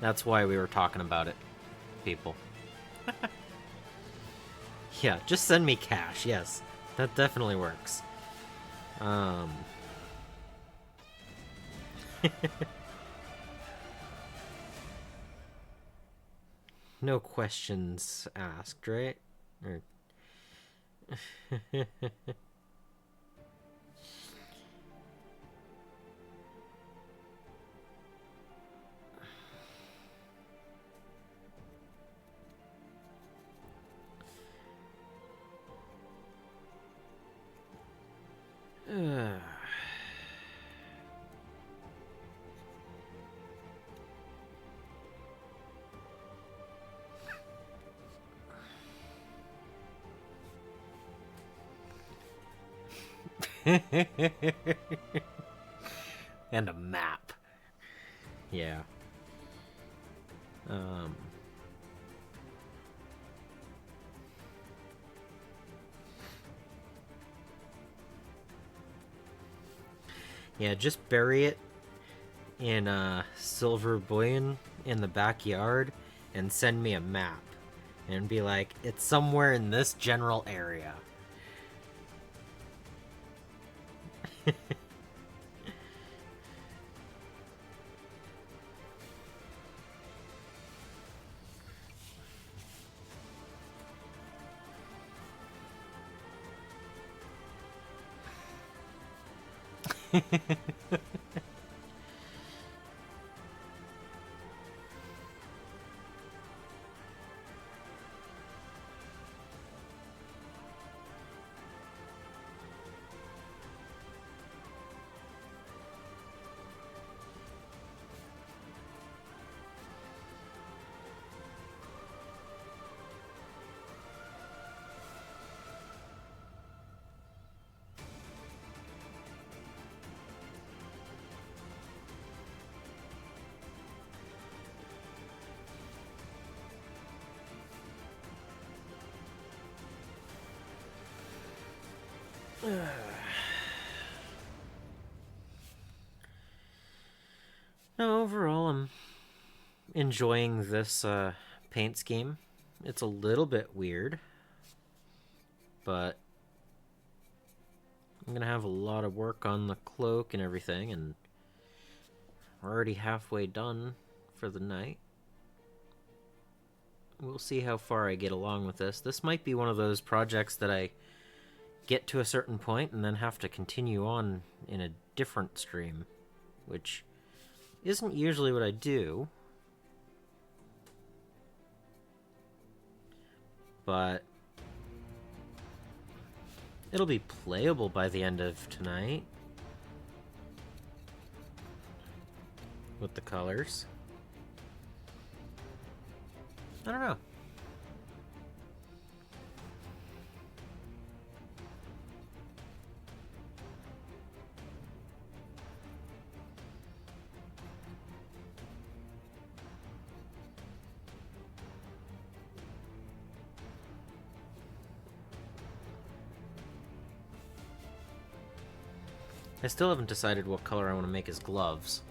that's why we were talking about it, people. Yeah, just send me cash, yes. That definitely works. No questions asked, right? Or... And a map. Yeah. Yeah, just bury it in a silver bullion in the backyard and send me a map. And be like, it's somewhere in this general area. No, overall, I'm enjoying this paint scheme. It's a little bit weird, but I'm gonna have a lot of work on the cloak and everything, and we're already halfway done for the night. We'll see how far I get along with this. This might be one of those projects that I get to a certain point and then have to continue on in a different stream, which isn't usually what I do. But it'll be playable by the end of tonight with the colors. I don't know. I still haven't decided what color I want to make his gloves.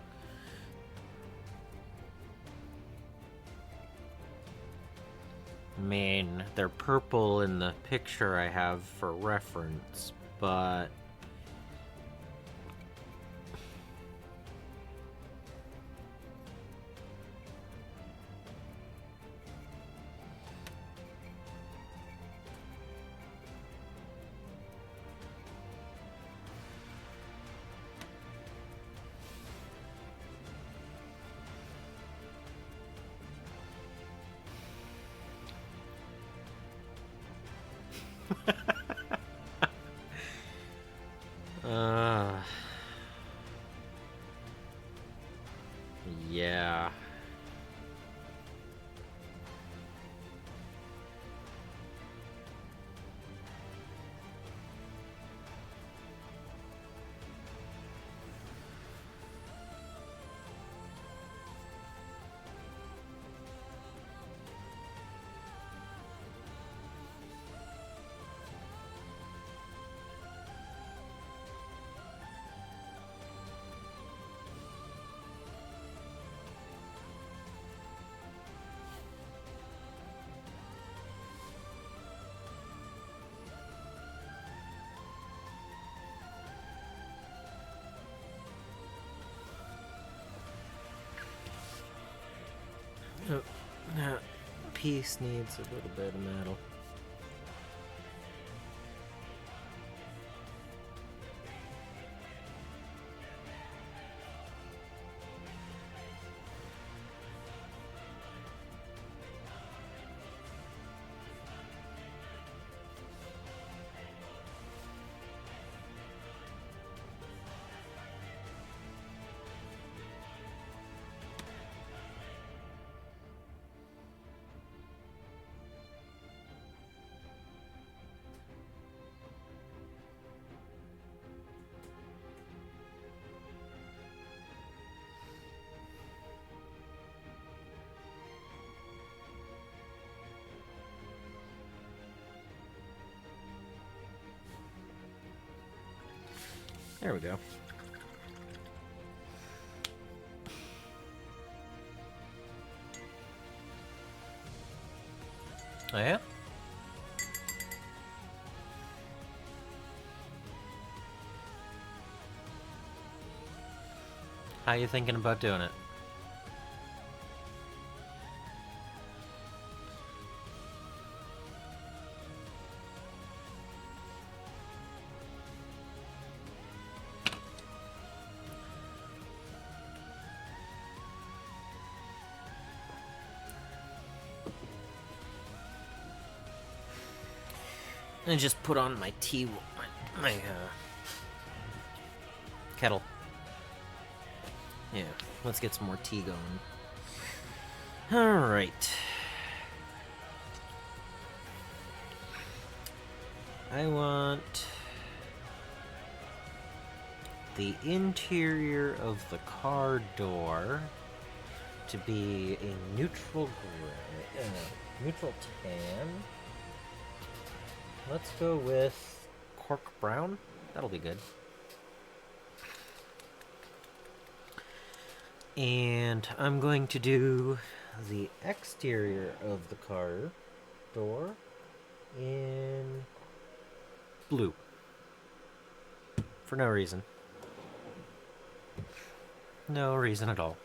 I mean, they're purple in the picture I have for reference, but yeah. Oh, that piece needs a little bit of metal. There we go. Oh yeah? How you thinking about doing it? And just put on my tea, my kettle. Yeah, let's get some more tea going. All right. I want the interior of the car door to be a neutral gray, neutral tan. Let's go with cork brown. That'll be good. And I'm going to do the exterior of the car door in blue. For no reason. No reason at all.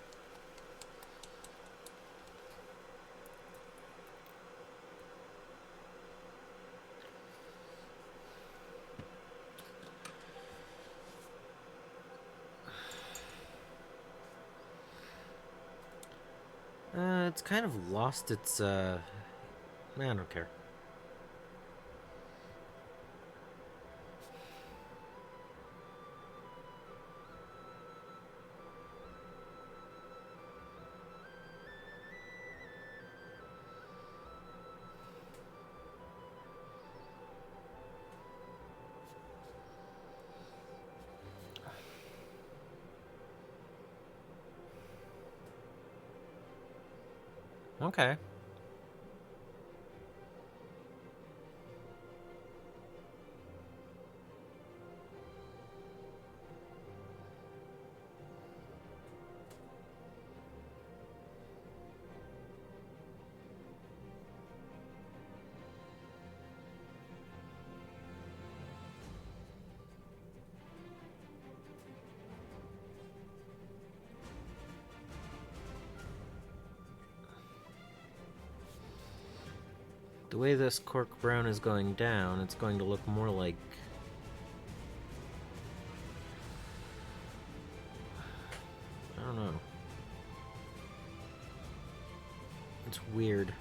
It's kind of lost its, I don't care. Okay. The way this cork brown is going down, it's going to look more like... I don't know. It's weird.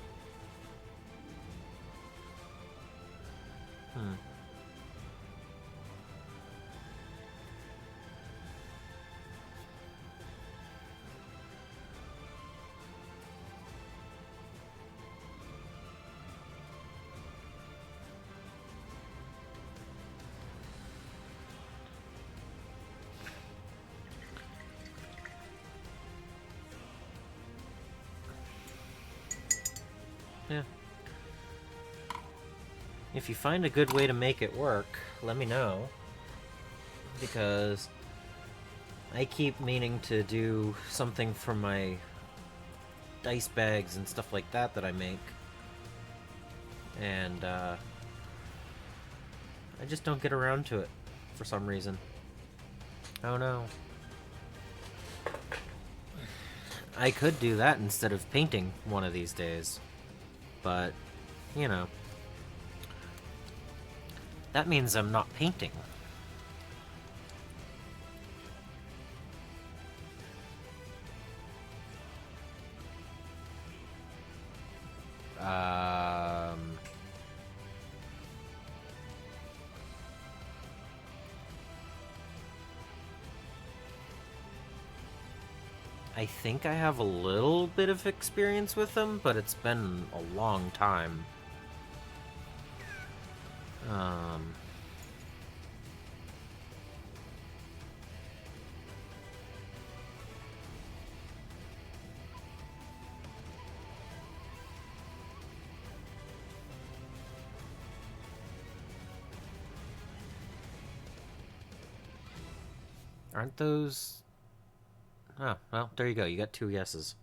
Yeah. If you find a good way to make it work, let me know. Because I keep meaning to do something for my dice bags and stuff like that I make. And, I just don't get around to it for some reason. Oh no. I could do that instead of painting one of these days. But, you know. That means I'm not painting. I think I have a little bit of experience with them, but it's been a long time. Aren't those... Oh, well, there you go. You got 2 yeses.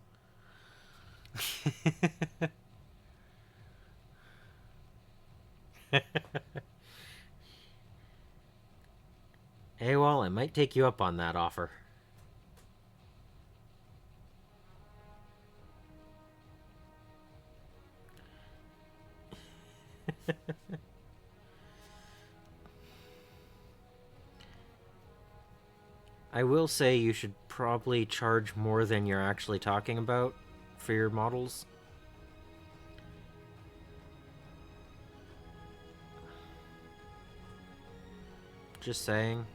Hey, well, I might take you up on that offer. I will say you should probably charge more than you're actually talking about for your models. Just saying.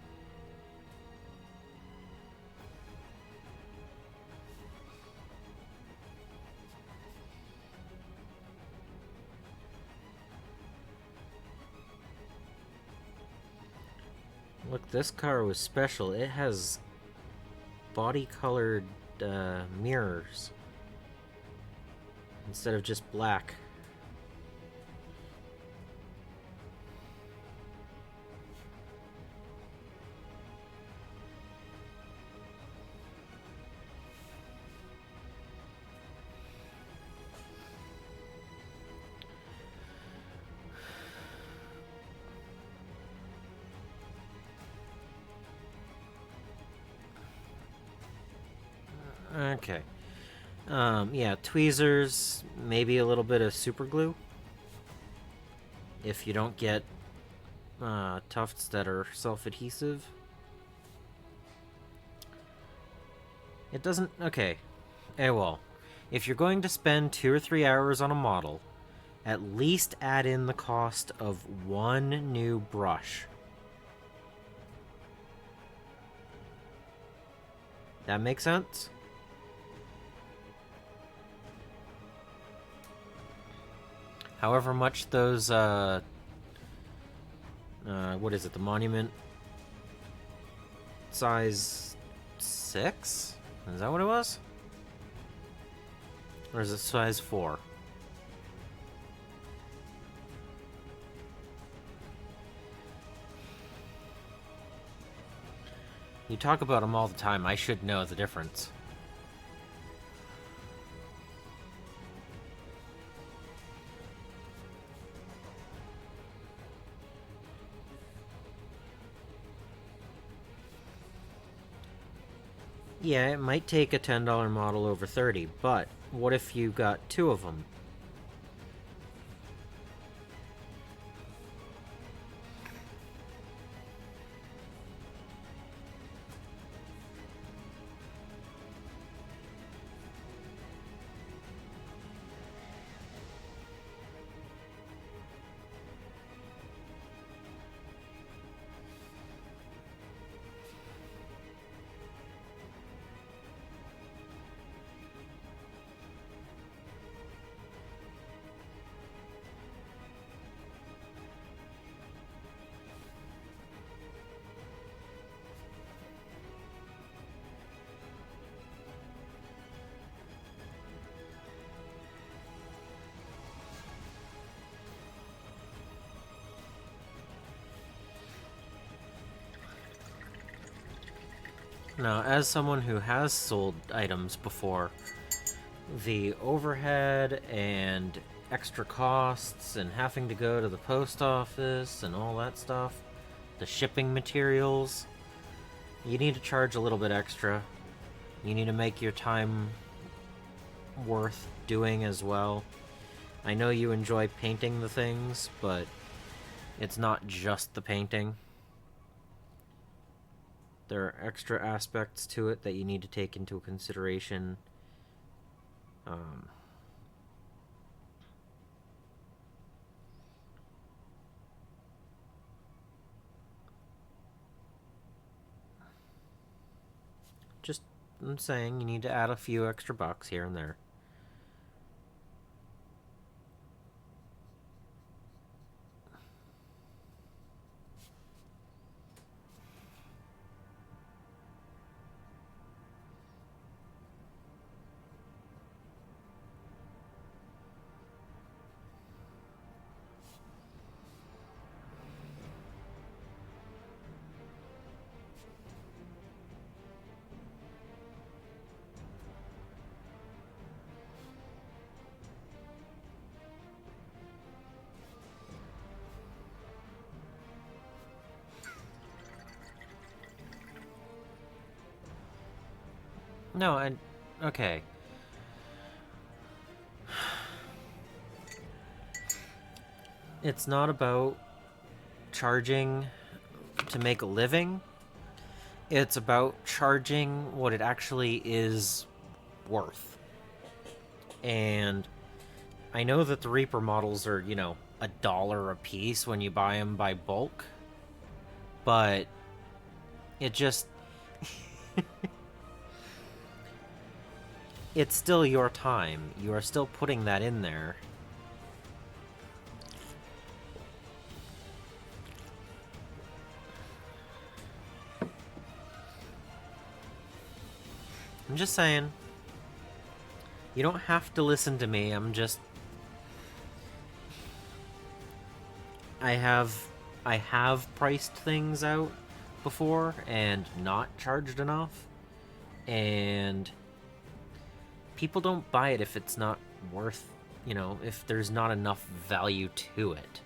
Look, this car was special. It has body-colored mirrors instead of just black. Okay. Yeah, tweezers, maybe a little bit of super glue. If you don't get tufts that are self-adhesive. It doesn't... Okay. Well, if you're going to spend 2 or 3 hours on a model, at least add in the cost of one new brush. That makes sense? However much those, what is it, the Monument size 6? Is that what it was? Or is it size 4? You talk about them all the time. I should know the difference. Yeah, it might take a $10 model over 30, but what if you got 2 of them? Now, as someone who has sold items before, the overhead and extra costs and having to go to the post office and all that stuff, the shipping materials, you need to charge a little bit extra. You need to make your time worth doing as well. I know you enjoy painting the things, but it's not just the painting. There are extra aspects to it that you need to take into consideration. Just, I'm saying, you need to add a few extra bucks here and there. No, okay. It's not about charging to make a living. It's about charging what it actually is worth. And I know that the Reaper models are, $1 a piece when you buy them by bulk. But it just... it's still your time. You are still putting that in there. I'm just saying. You don't have to listen to me. I'm just... I have priced things out before and not charged enough. And people don't buy it if it's not worth, if there's not enough value to it.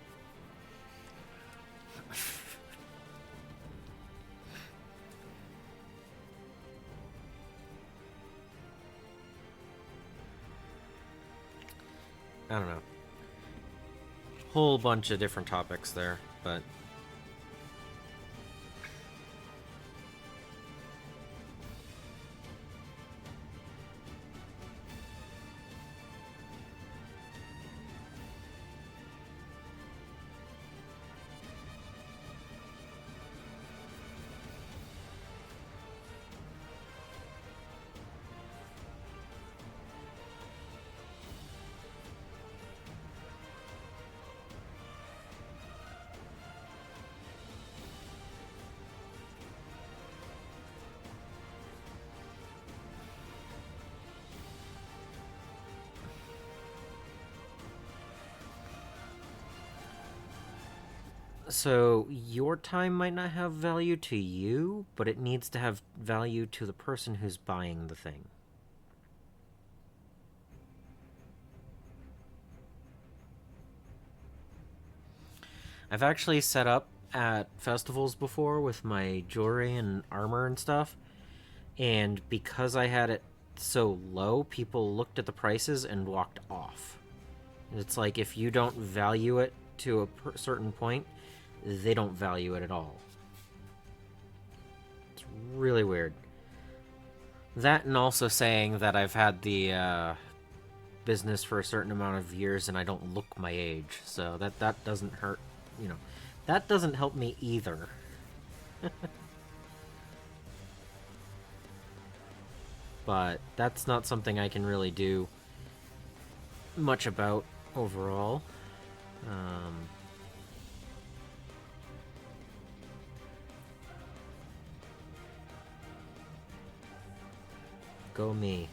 I don't know. Whole bunch of different topics there, but so your time might not have value to you, but it needs to have value to the person who's buying the thing. I've actually set up at festivals before with my jewelry and armor and stuff, and because I had it so low, people looked at the prices and walked off. It's like if you don't value it to a certain point, they don't value it at all. It's really weird. That, and also saying that I've had the business for a certain amount of years and I don't look my age, so that doesn't hurt, you know. That doesn't help me either. But that's not something I can really do much about overall. Go me.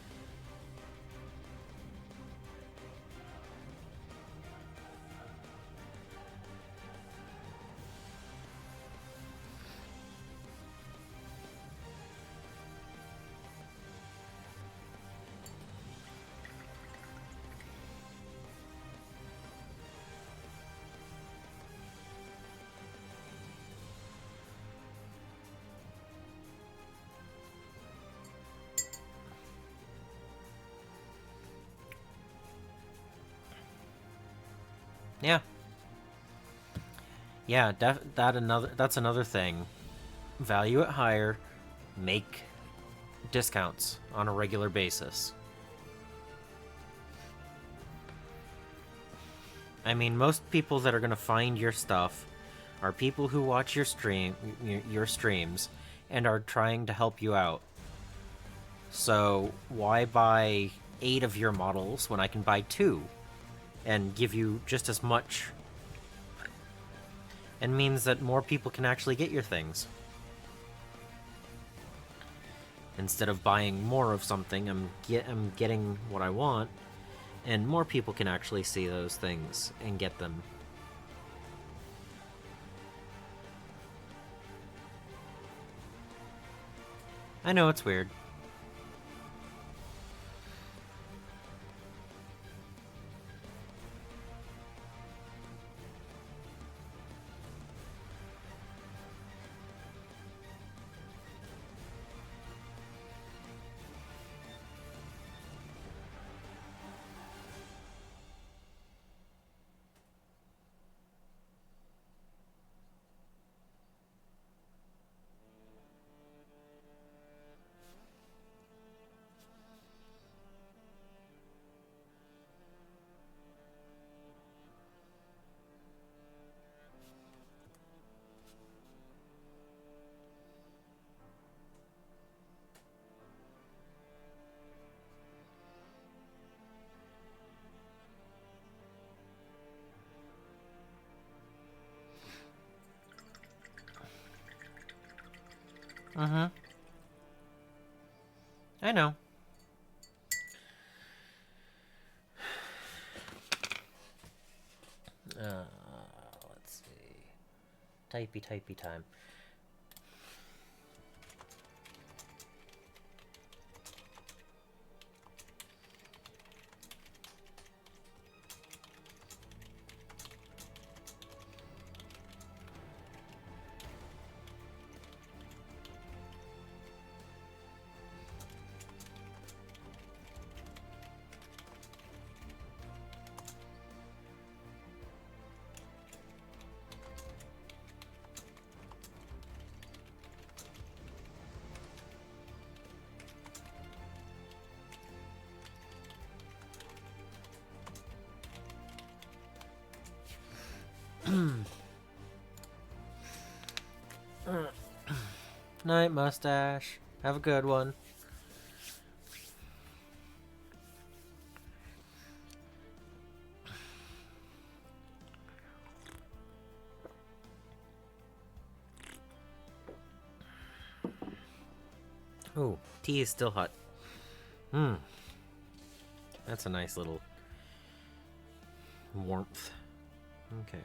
Yeah. Yeah, that's another thing. Value it higher, make discounts on a regular basis. I mean, most people that are going to find your stuff are people who watch your streams and are trying to help you out. So, why buy 8 of your models when I can buy 2 and give you just as much? It means that more people can actually get your things. Instead of buying more of something, I'm getting what I want, and more people can actually see those things and get them. I know it's weird. I know. Let's see. Typey time. Night, mustache. Have a good one. Oh, tea is still hot. That's a nice little warmth. Okay.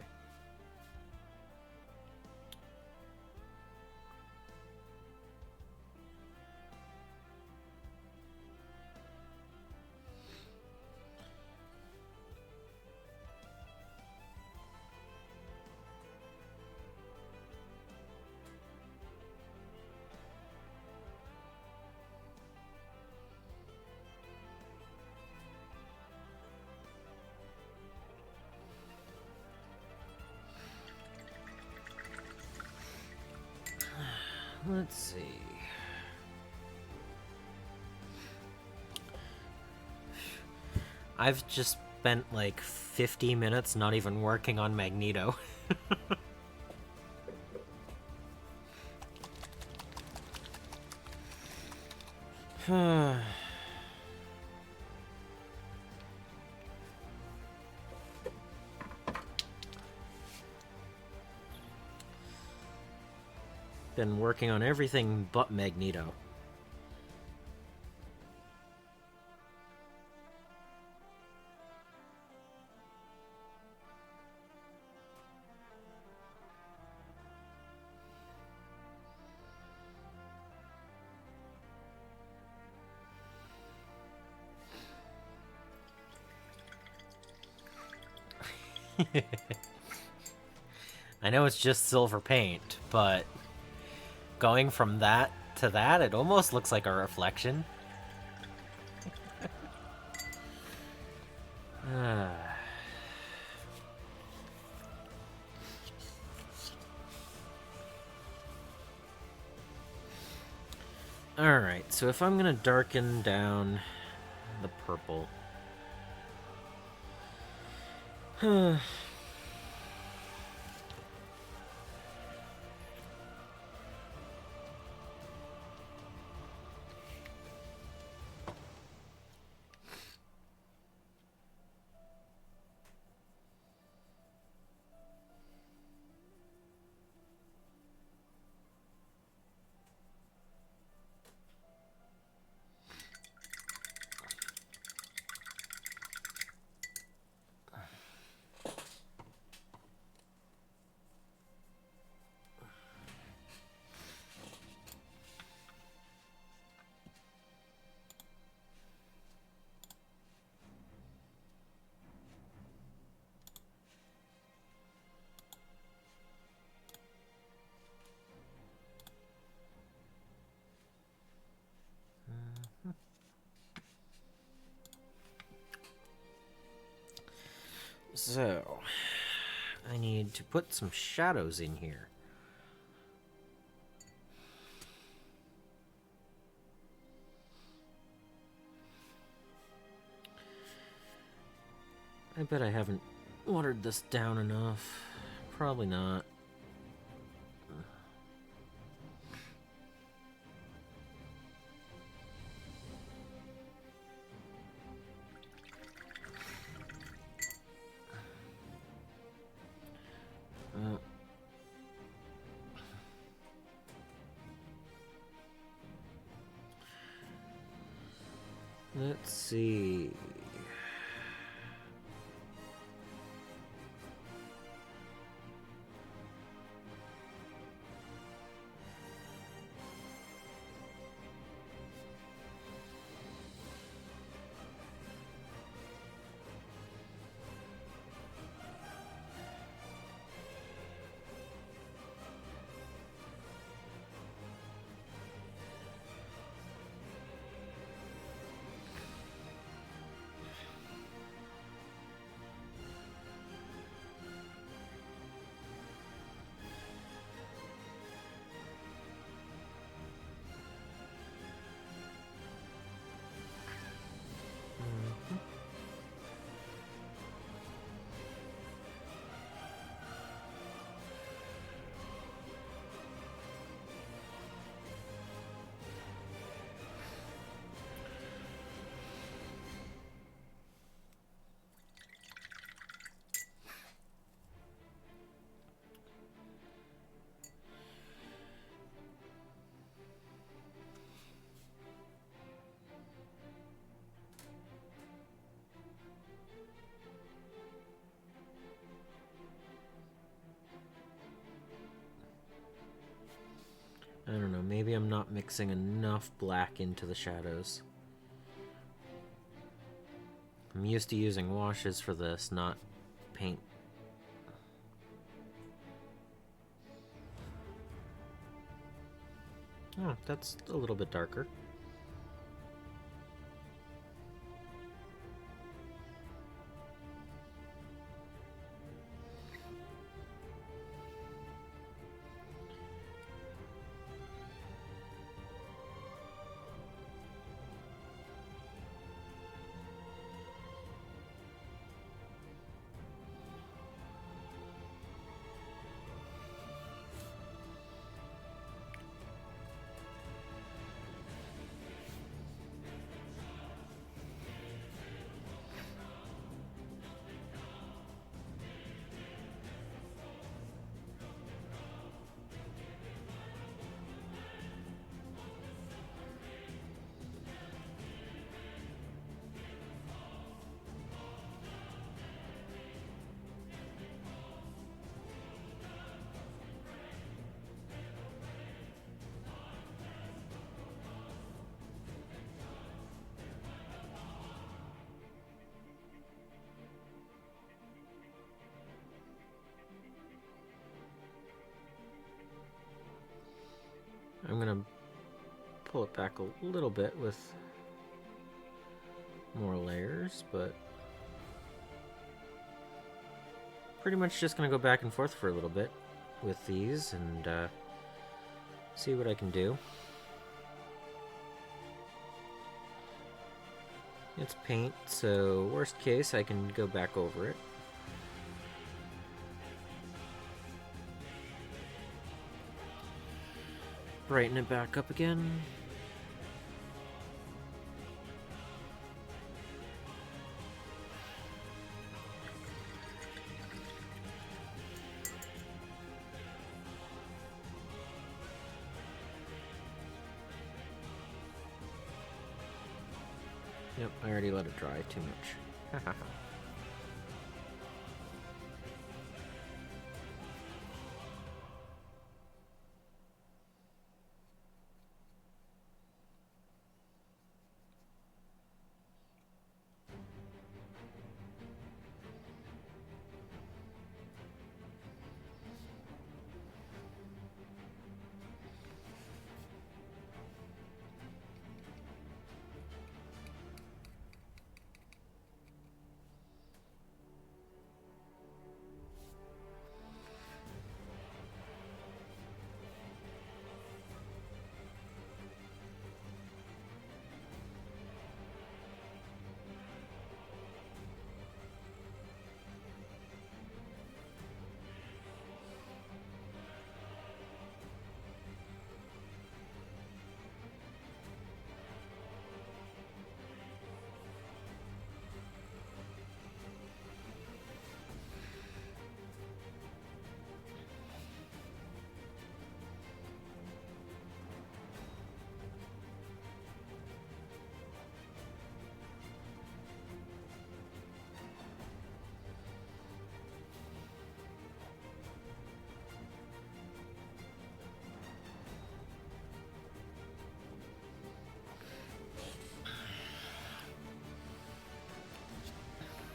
Let's see. I've just spent like 50 minutes not even working on Magneto. Been working on everything but Magneto. I know it's just silver paint, but going from that to that, it almost looks like a reflection. Alright, so if I'm gonna darken down the purple... So, I need to put some shadows in here. I bet I haven't watered this down enough. Probably not. Let's see. I'm not mixing enough black into the shadows. I'm used to using washes for this, not paint. Oh, that's a little bit darker. I'm gonna pull it back a little bit with more layers, but pretty much just gonna go back and forth for a little bit with these and see what I can do. It's paint, so worst case I can go back over it. Brighten it back up again. Yep, I already let it dry too much.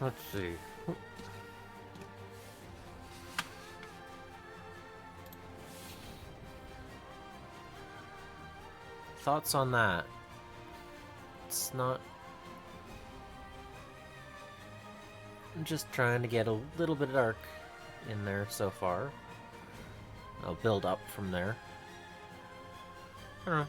Let's see. Thoughts on that? It's not... I'm just trying to get a little bit of dark in there so far. I'll build up from there. I don't know.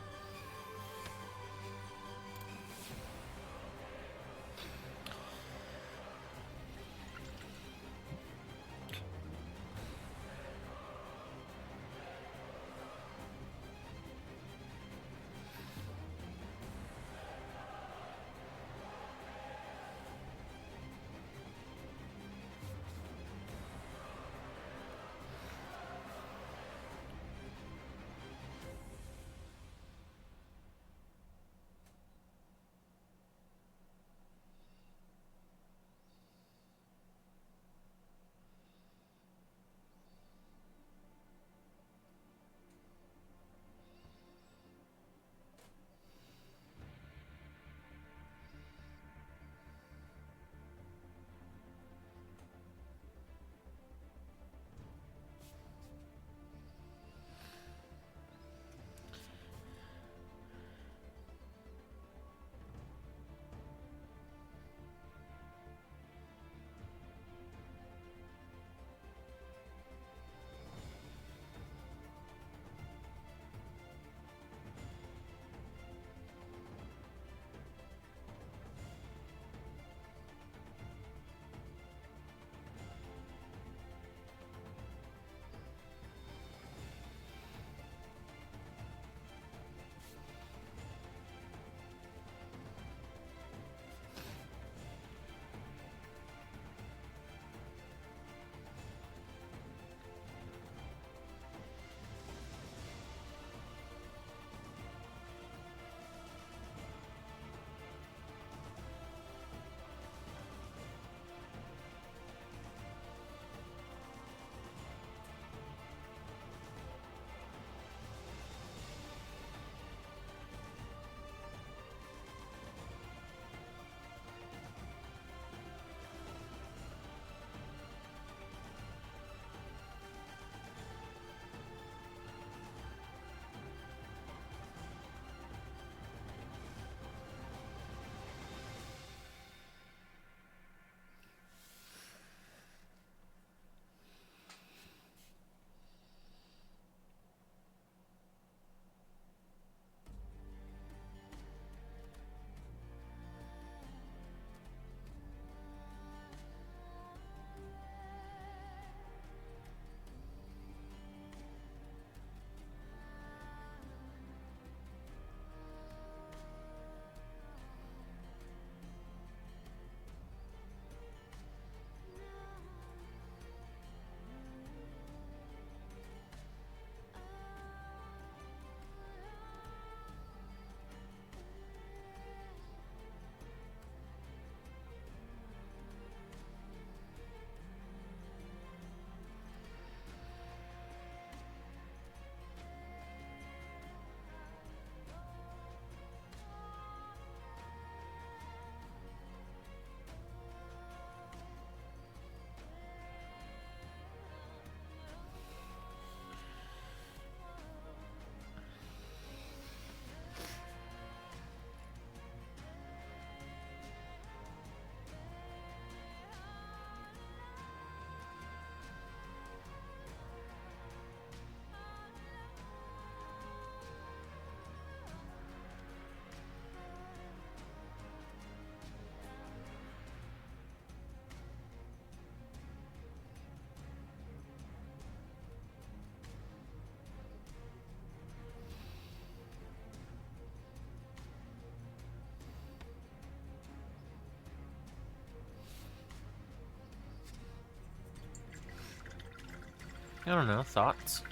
I don't know, thoughts?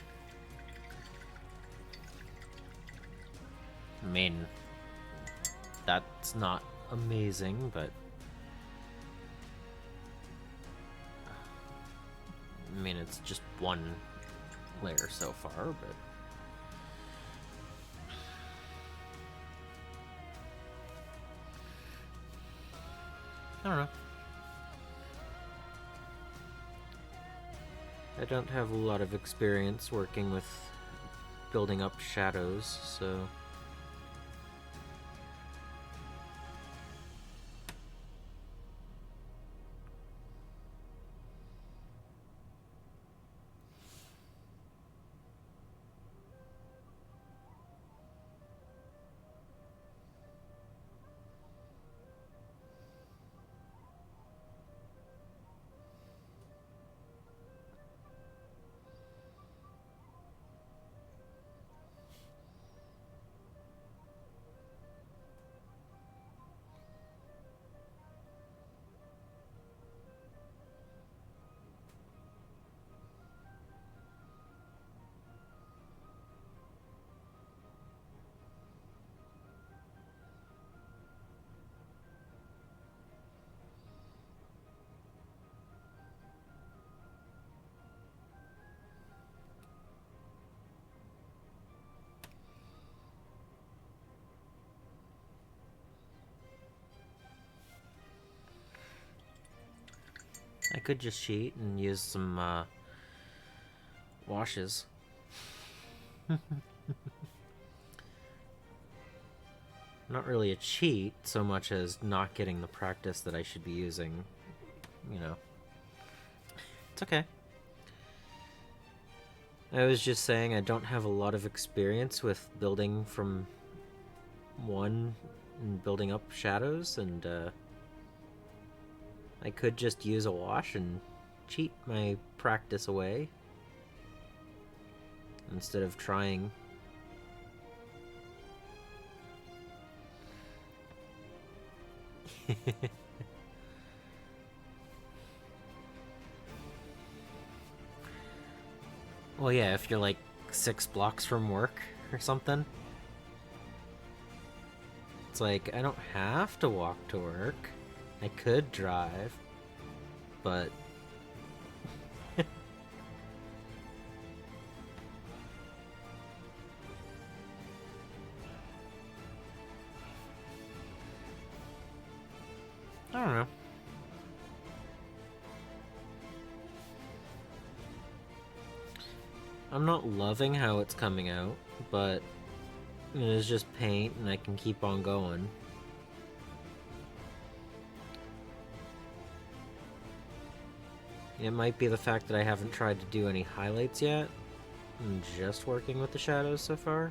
I mean, that's not amazing, but I mean, it's just one layer so far, but I don't know. I don't have a lot of experience working with building up shadows, so I could just cheat and use some washes. Not really a cheat so much as not getting the practice that I should be using, you know. It's okay. I was just saying I don't have a lot of experience with building from one and building up shadows, and I could just use a wash and cheat my practice away instead of trying. Well, yeah, if you're like 6 blocks from work or something. It's like, I don't have to walk to work. I could drive, but I don't know. I'm not loving how it's coming out, but it is just paint and I can keep on going. It might be the fact that I haven't tried to do any highlights yet. I'm just working with the shadows so far.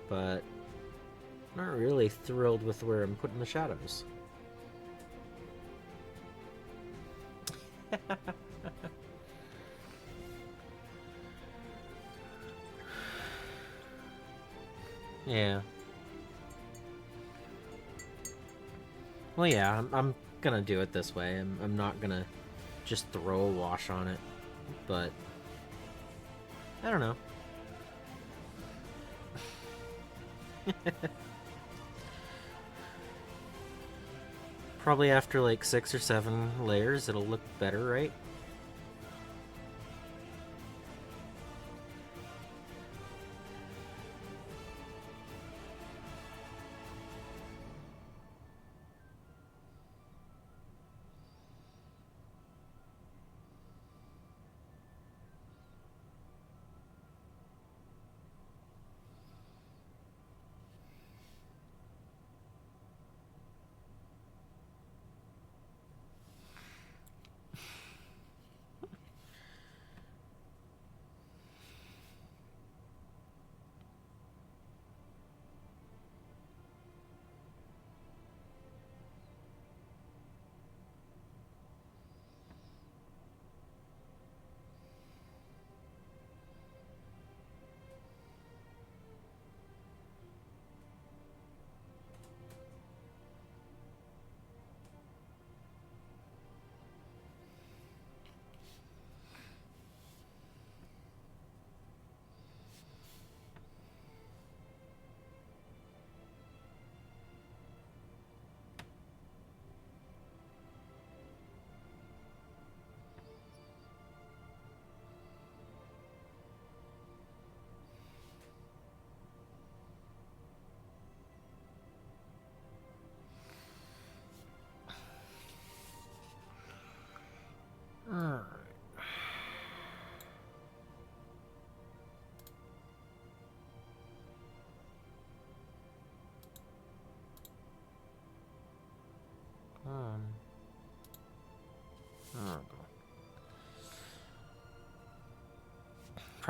But I'm not really thrilled with where I'm putting the shadows. Yeah. Well, yeah, I'm gonna do it this way. I'm not gonna just throw a wash on it, but I don't know. Probably after like 6 or 7 layers, it'll look better, right?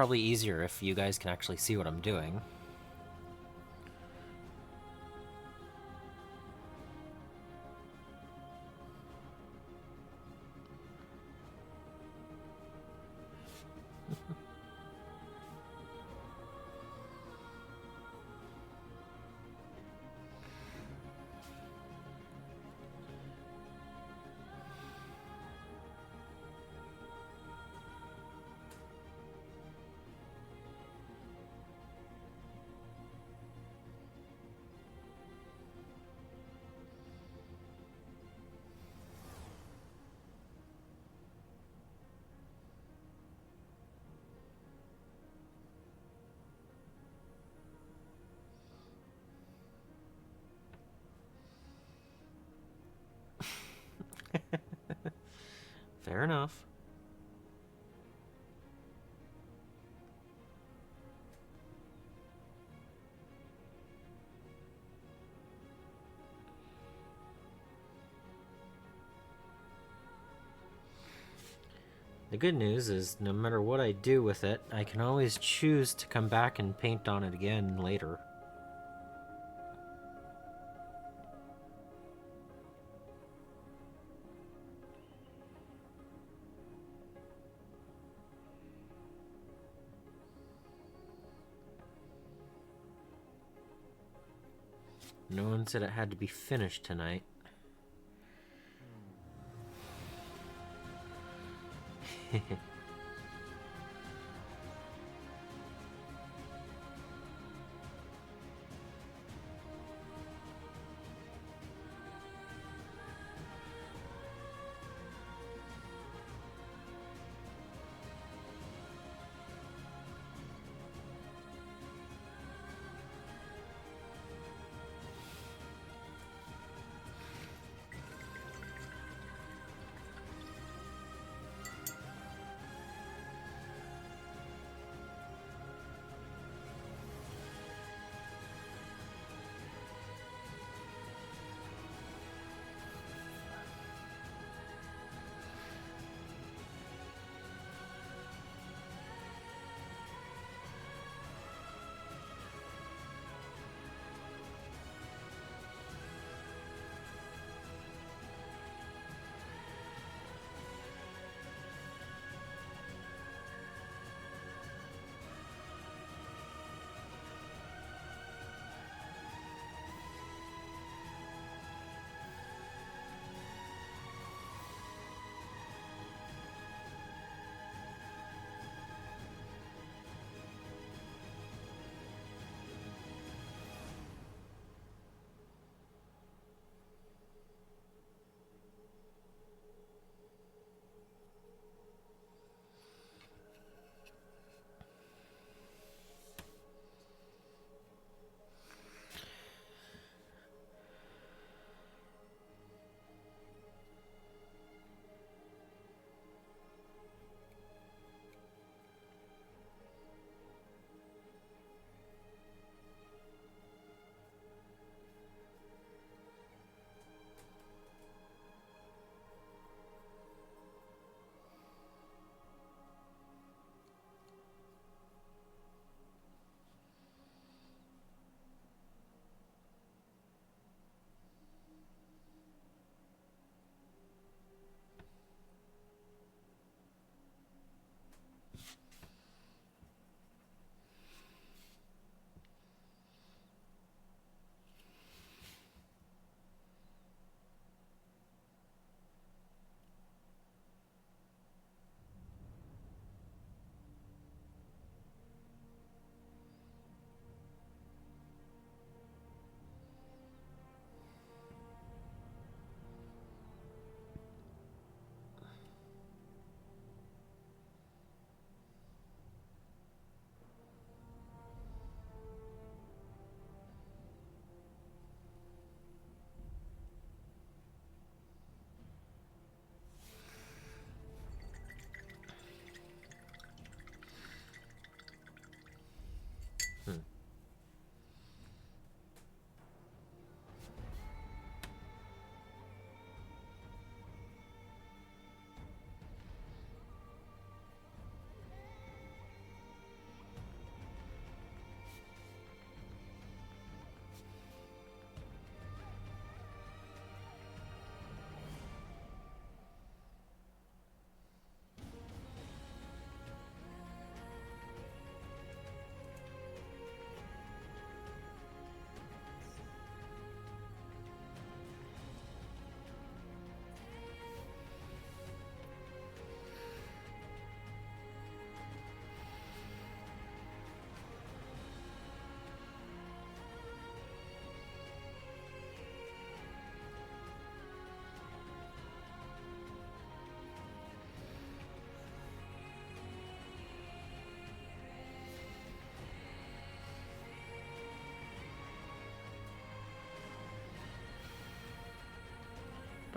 probably easier if you guys can actually see what I'm doing. Fair enough. The good news is, no matter what I do with it, I can always choose to come back and paint on it again later. No one said it had to be finished tonight.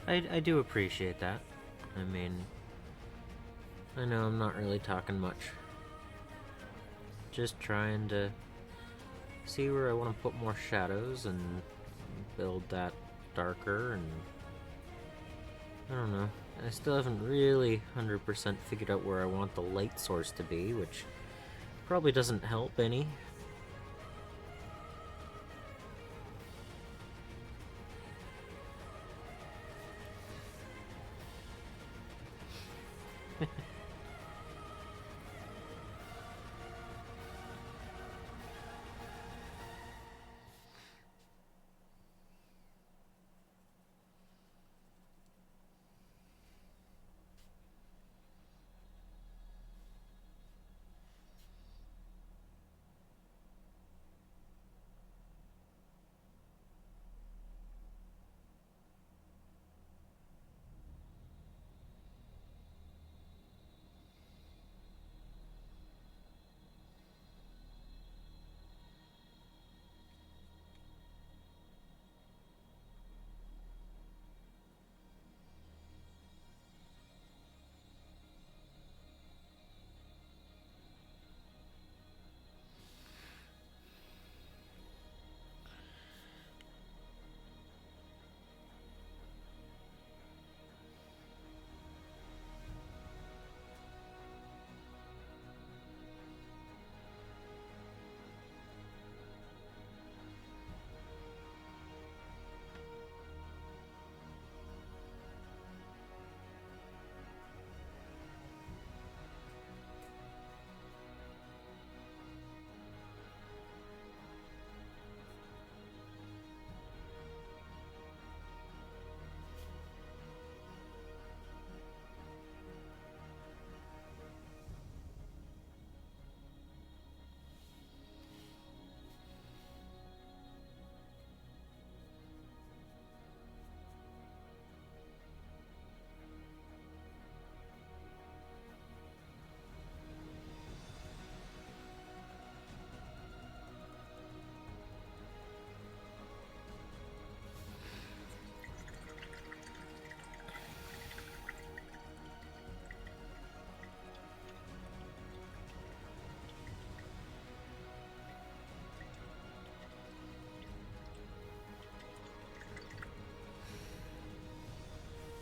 I do appreciate that. I mean, I know I'm not really talking much. Just trying to see where I want to put more shadows and build that darker, and I don't know. I still haven't really 100% figured out where I want the light source to be, which probably doesn't help any.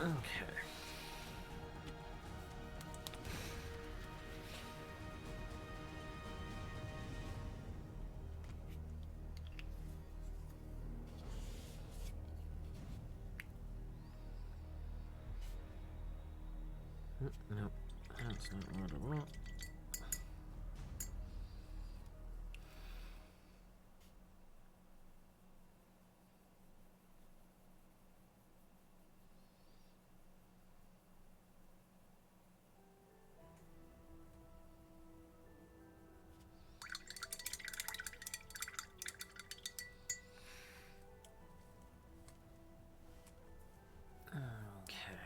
Okay. Nope, that's not what I want. Okay.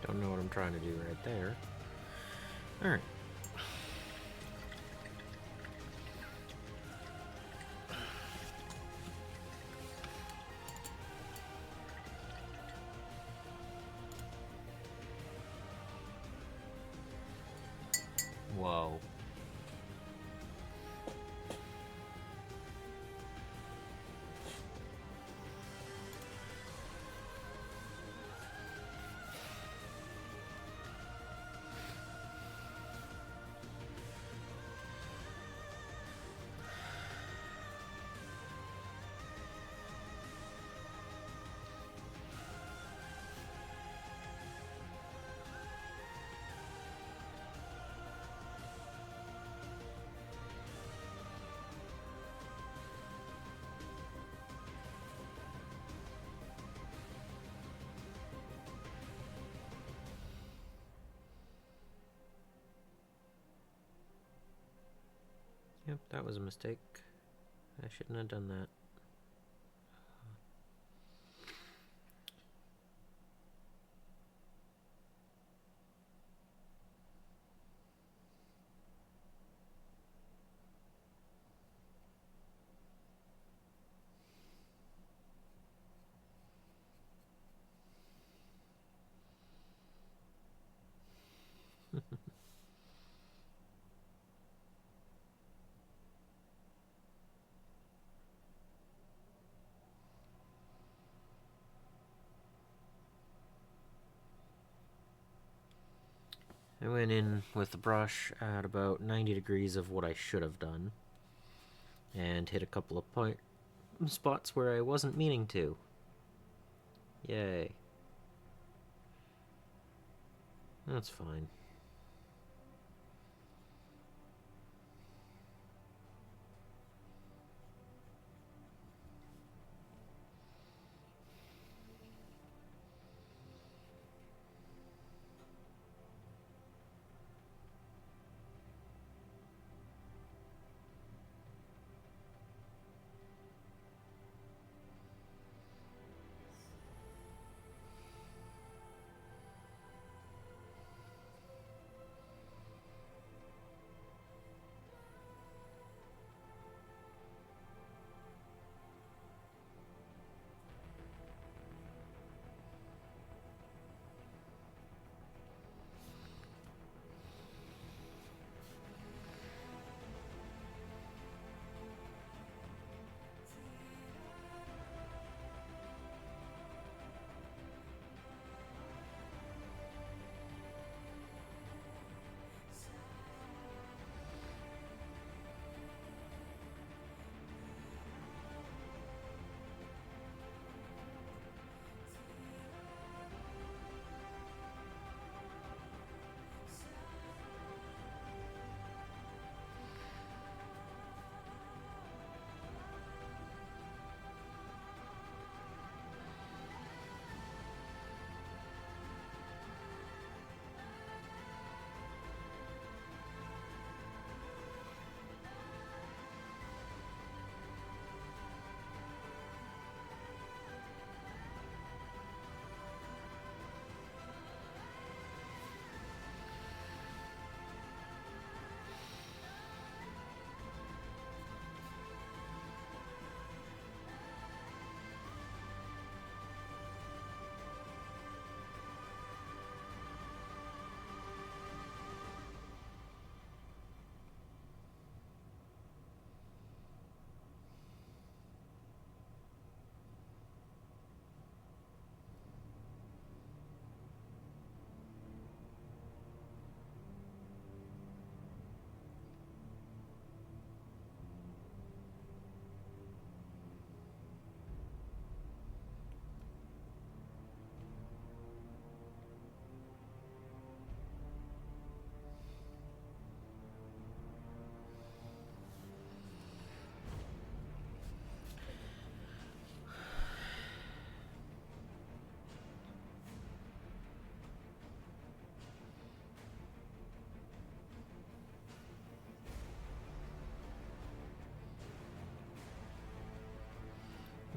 Don't know what I'm trying to do right there. Alright. Whoa. Yep, that was a mistake. I shouldn't have done that. I went in with the brush at about 90 degrees of what I should have done, and hit a couple of spots where I wasn't meaning to. Yay. That's fine.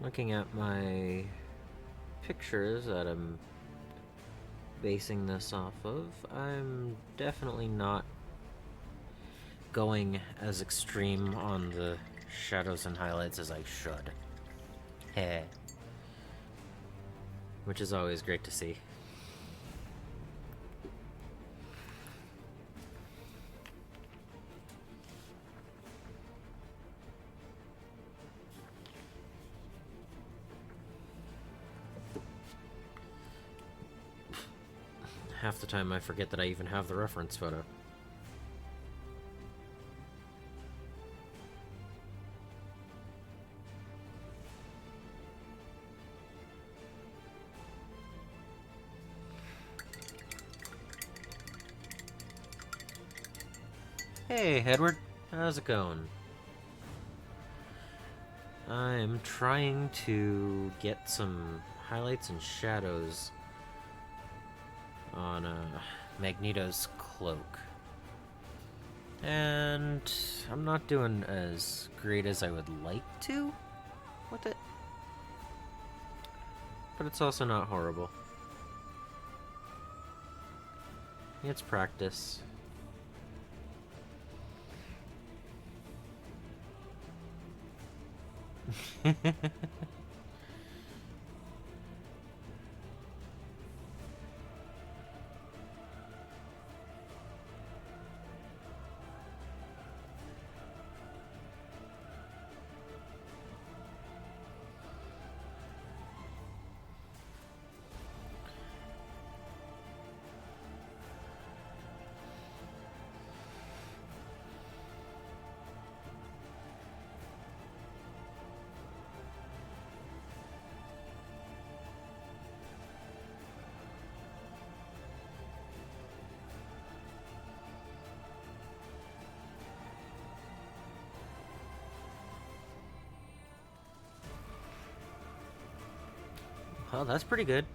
Looking at my pictures that I'm basing this off of, I'm definitely not going as extreme on the shadows and highlights as I should. Heh. Which is always great to see. Half the time I forget that I even have the reference photo. Hey, Edward. How's it going? I'm trying to get some highlights and shadows on Magneto's cloak. And I'm not doing as great as I would like to with it. But it's also not horrible. It's practice. Well, that's pretty good.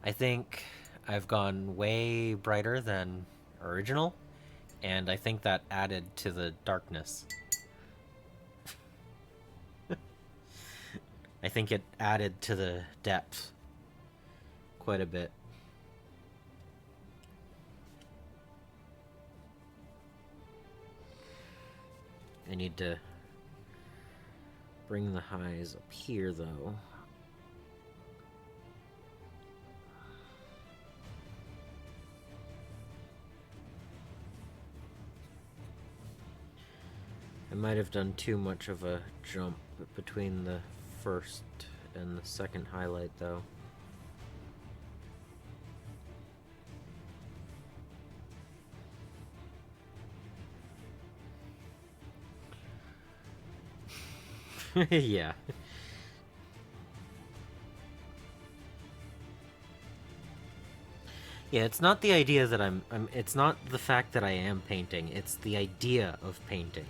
I think I've gone way brighter than original, and I think that added to the darkness. I think it added to the depth quite a bit. I need to bring the highs up here, though. I might have done too much of a jump between the first and the second highlight, though. Yeah. Yeah, it's not the idea that it's not the fact that I am painting, it's the idea of painting.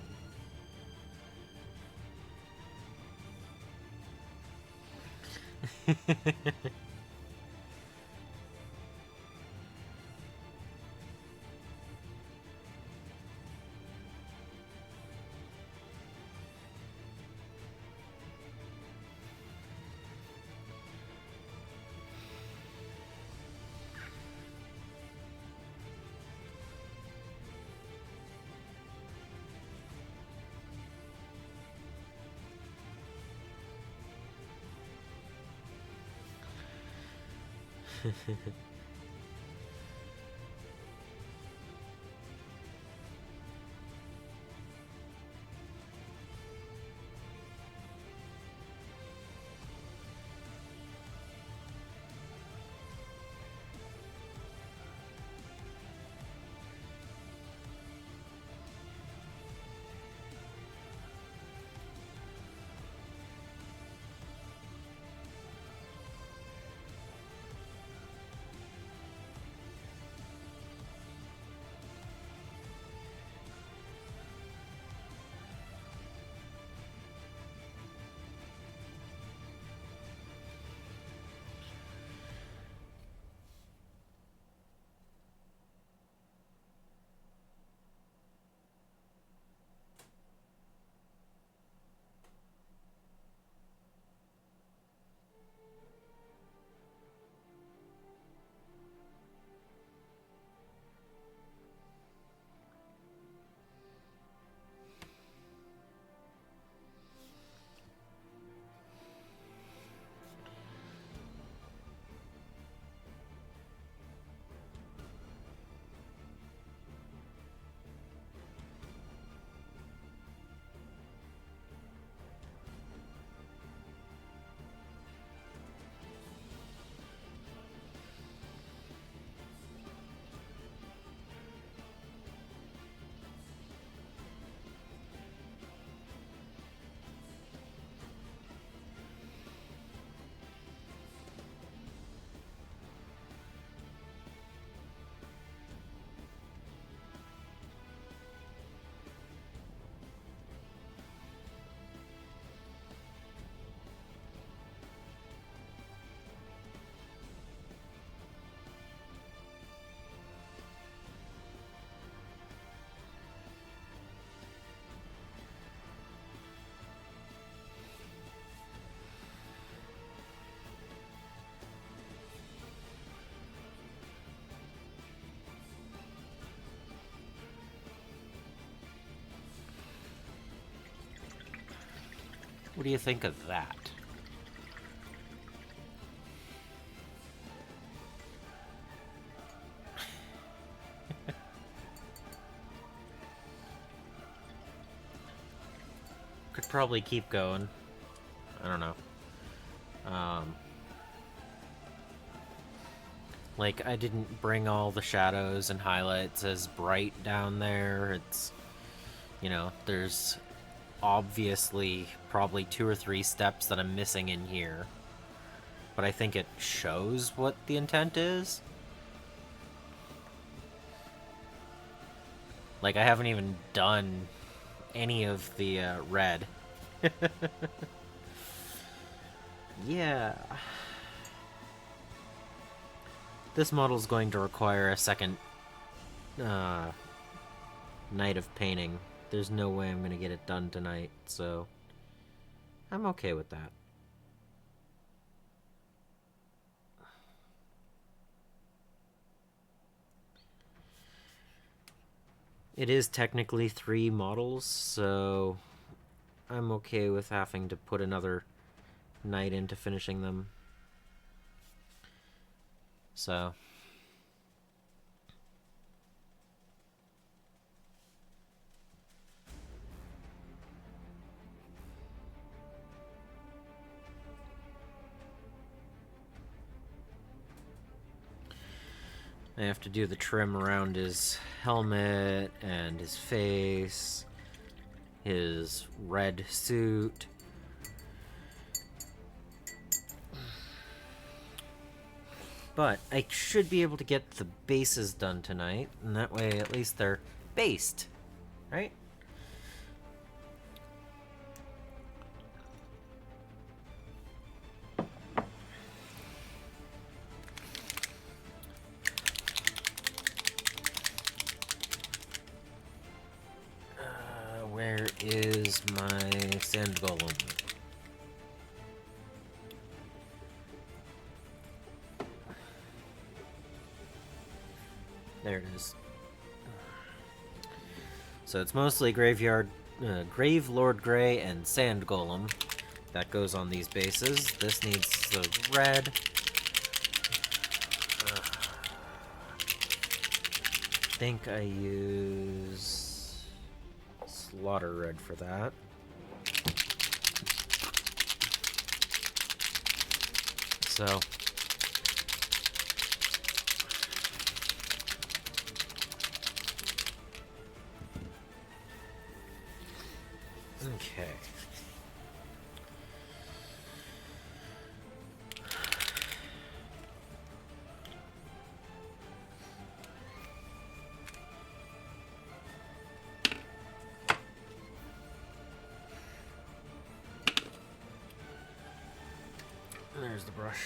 What do you think of that? Could probably keep going. I don't know. Like, I didn't bring all the shadows and highlights as bright down there. It's, you know, there's obviously probably 2 or 3 steps that I'm missing in here. But I think it shows what the intent is. Like, I haven't even done any of the red. Yeah. This model's going to require a second night of painting. There's no way I'm going to get it done tonight, so I'm okay with that. It is technically 3 models, so I'm okay with having to put another night into finishing them. So I have to do the trim around his helmet and his face, his red suit. But I should be able to get the bases done tonight, and that way at least they're based, right? Where is my sand golem? There it is. So it's mostly Grave Lord Grey and Sand Golem that goes on these bases. This needs the red. I think I use Slaughter Red for that. So okay. There's the brush.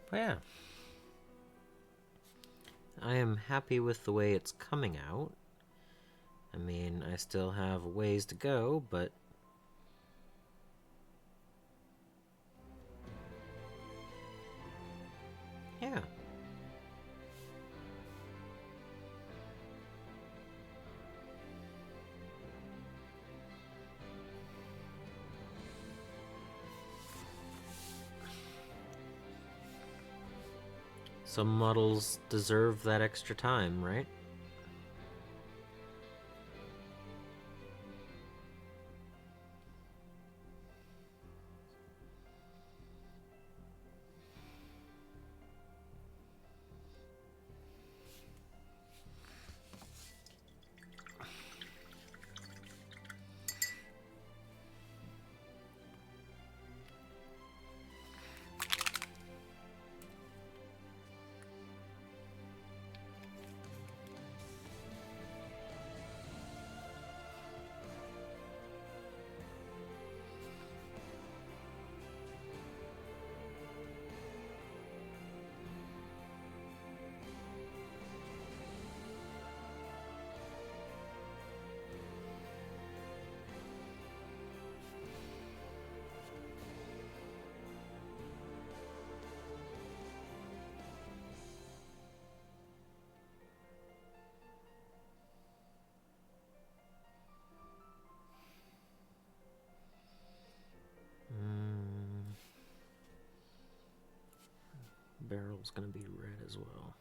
But yeah, I am happy with the way it's coming out. I mean, I still have ways to go, but yeah. Some models deserve that extra time, right? Barrel's gonna be red as well.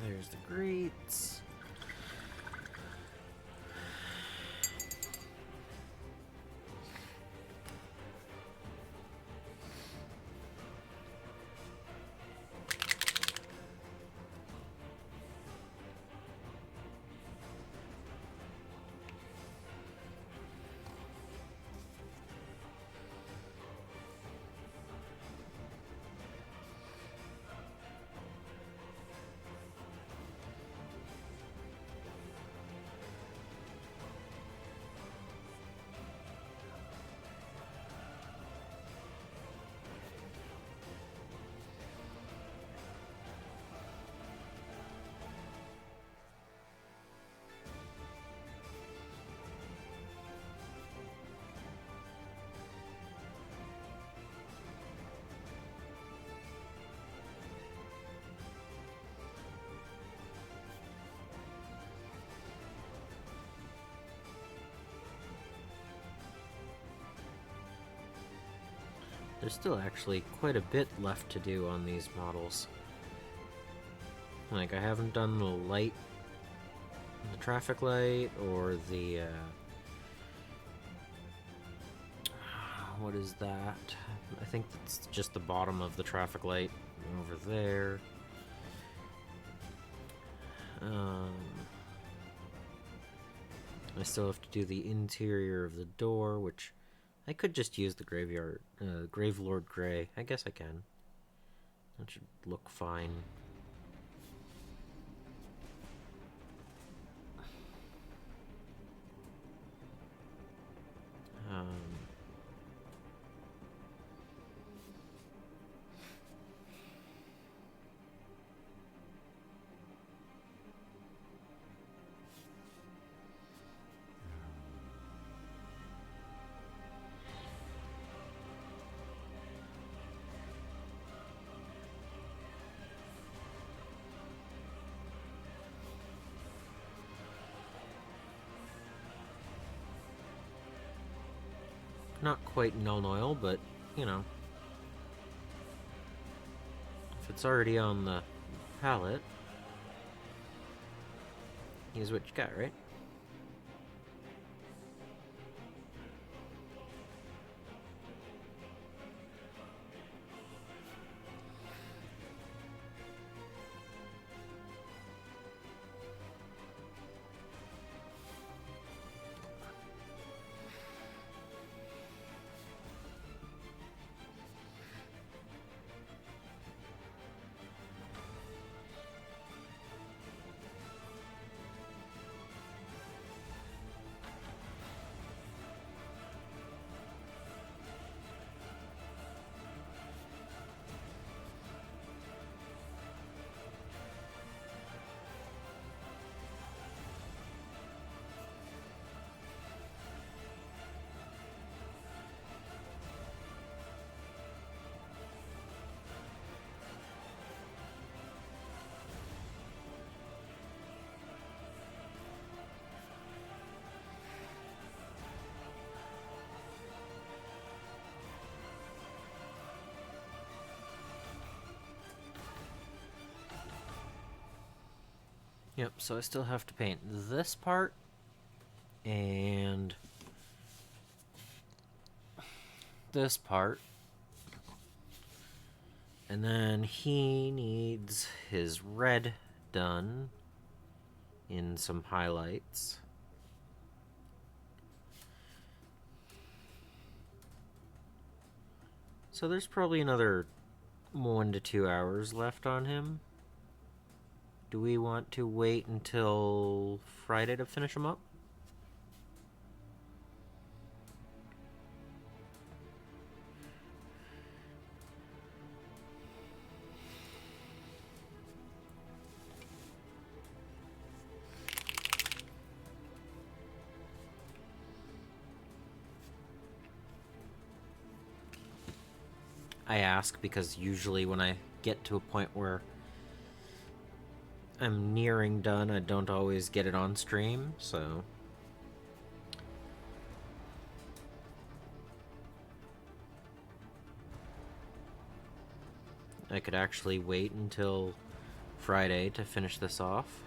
There's the greats. There's still actually quite a bit left to do on these models. Like, I haven't done the light, the traffic light, or the, what is that? I think that's just the bottom of the traffic light over there. I still have to do the interior of the door, which I could just use the Gravelord Gray. I guess I can. That should look fine. Not quite null oil, but, you know. If it's already on the palette, here's what you got, right? Yep, so I still have to paint this part and this part. And then he needs his red done in some highlights. So there's probably another 1 to 2 hours left on him. Do we want to wait until Friday to finish him up? I ask because usually when I get to a point where I'm nearing done, I don't always get it on stream, so I could actually wait until Friday to finish this off.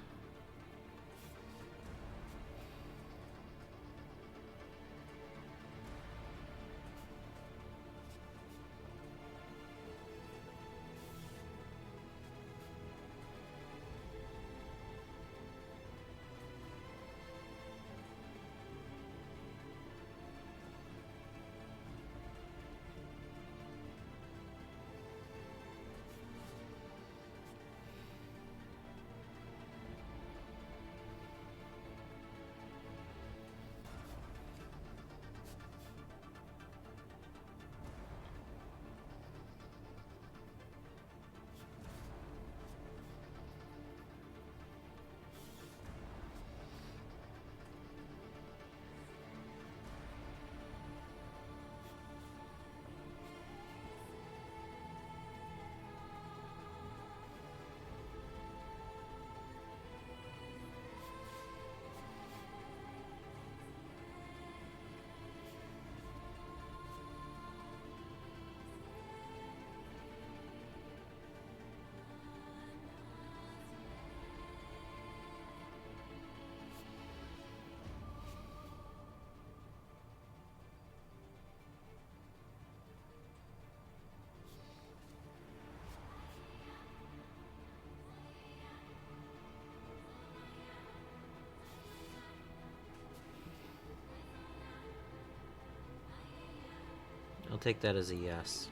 take that as a yes.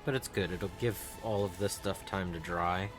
But it's good. It'll give all of this stuff time to dry.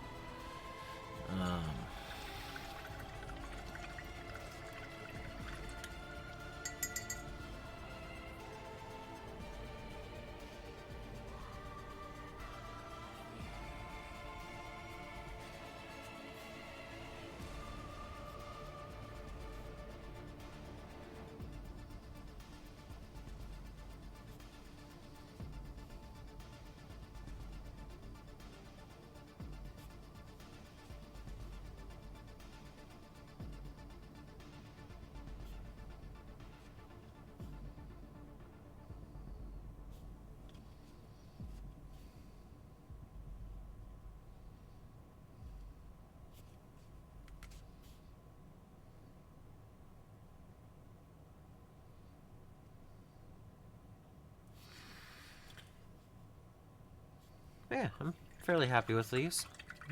Yeah, I'm fairly happy with these.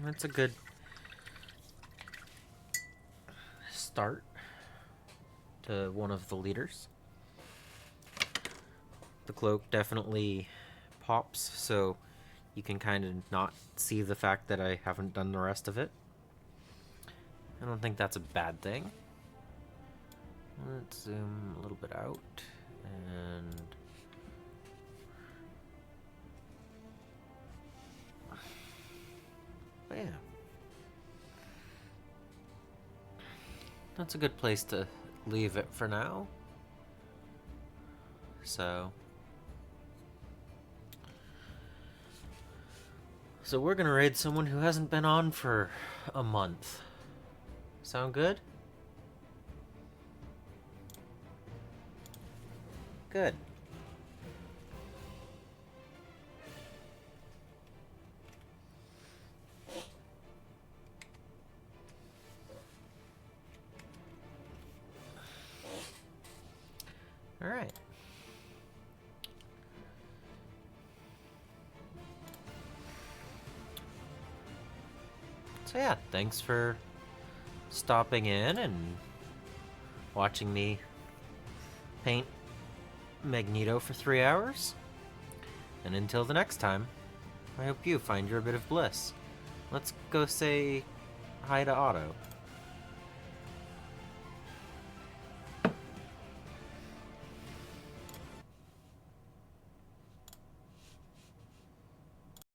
That's a good start to one of the leaders. The cloak definitely pops, so you can kind of not see the fact that I haven't done the rest of it. I don't think that's a bad thing. Let's zoom a little bit out, and yeah. That's a good place to leave it for now. So we're gonna raid someone who hasn't been on for a month. Sound good? Good. All right. So yeah, thanks for stopping in and watching me paint Magneto for 3 hours. And until the next time, I hope you find your bit of bliss. Let's go say hi to Otto.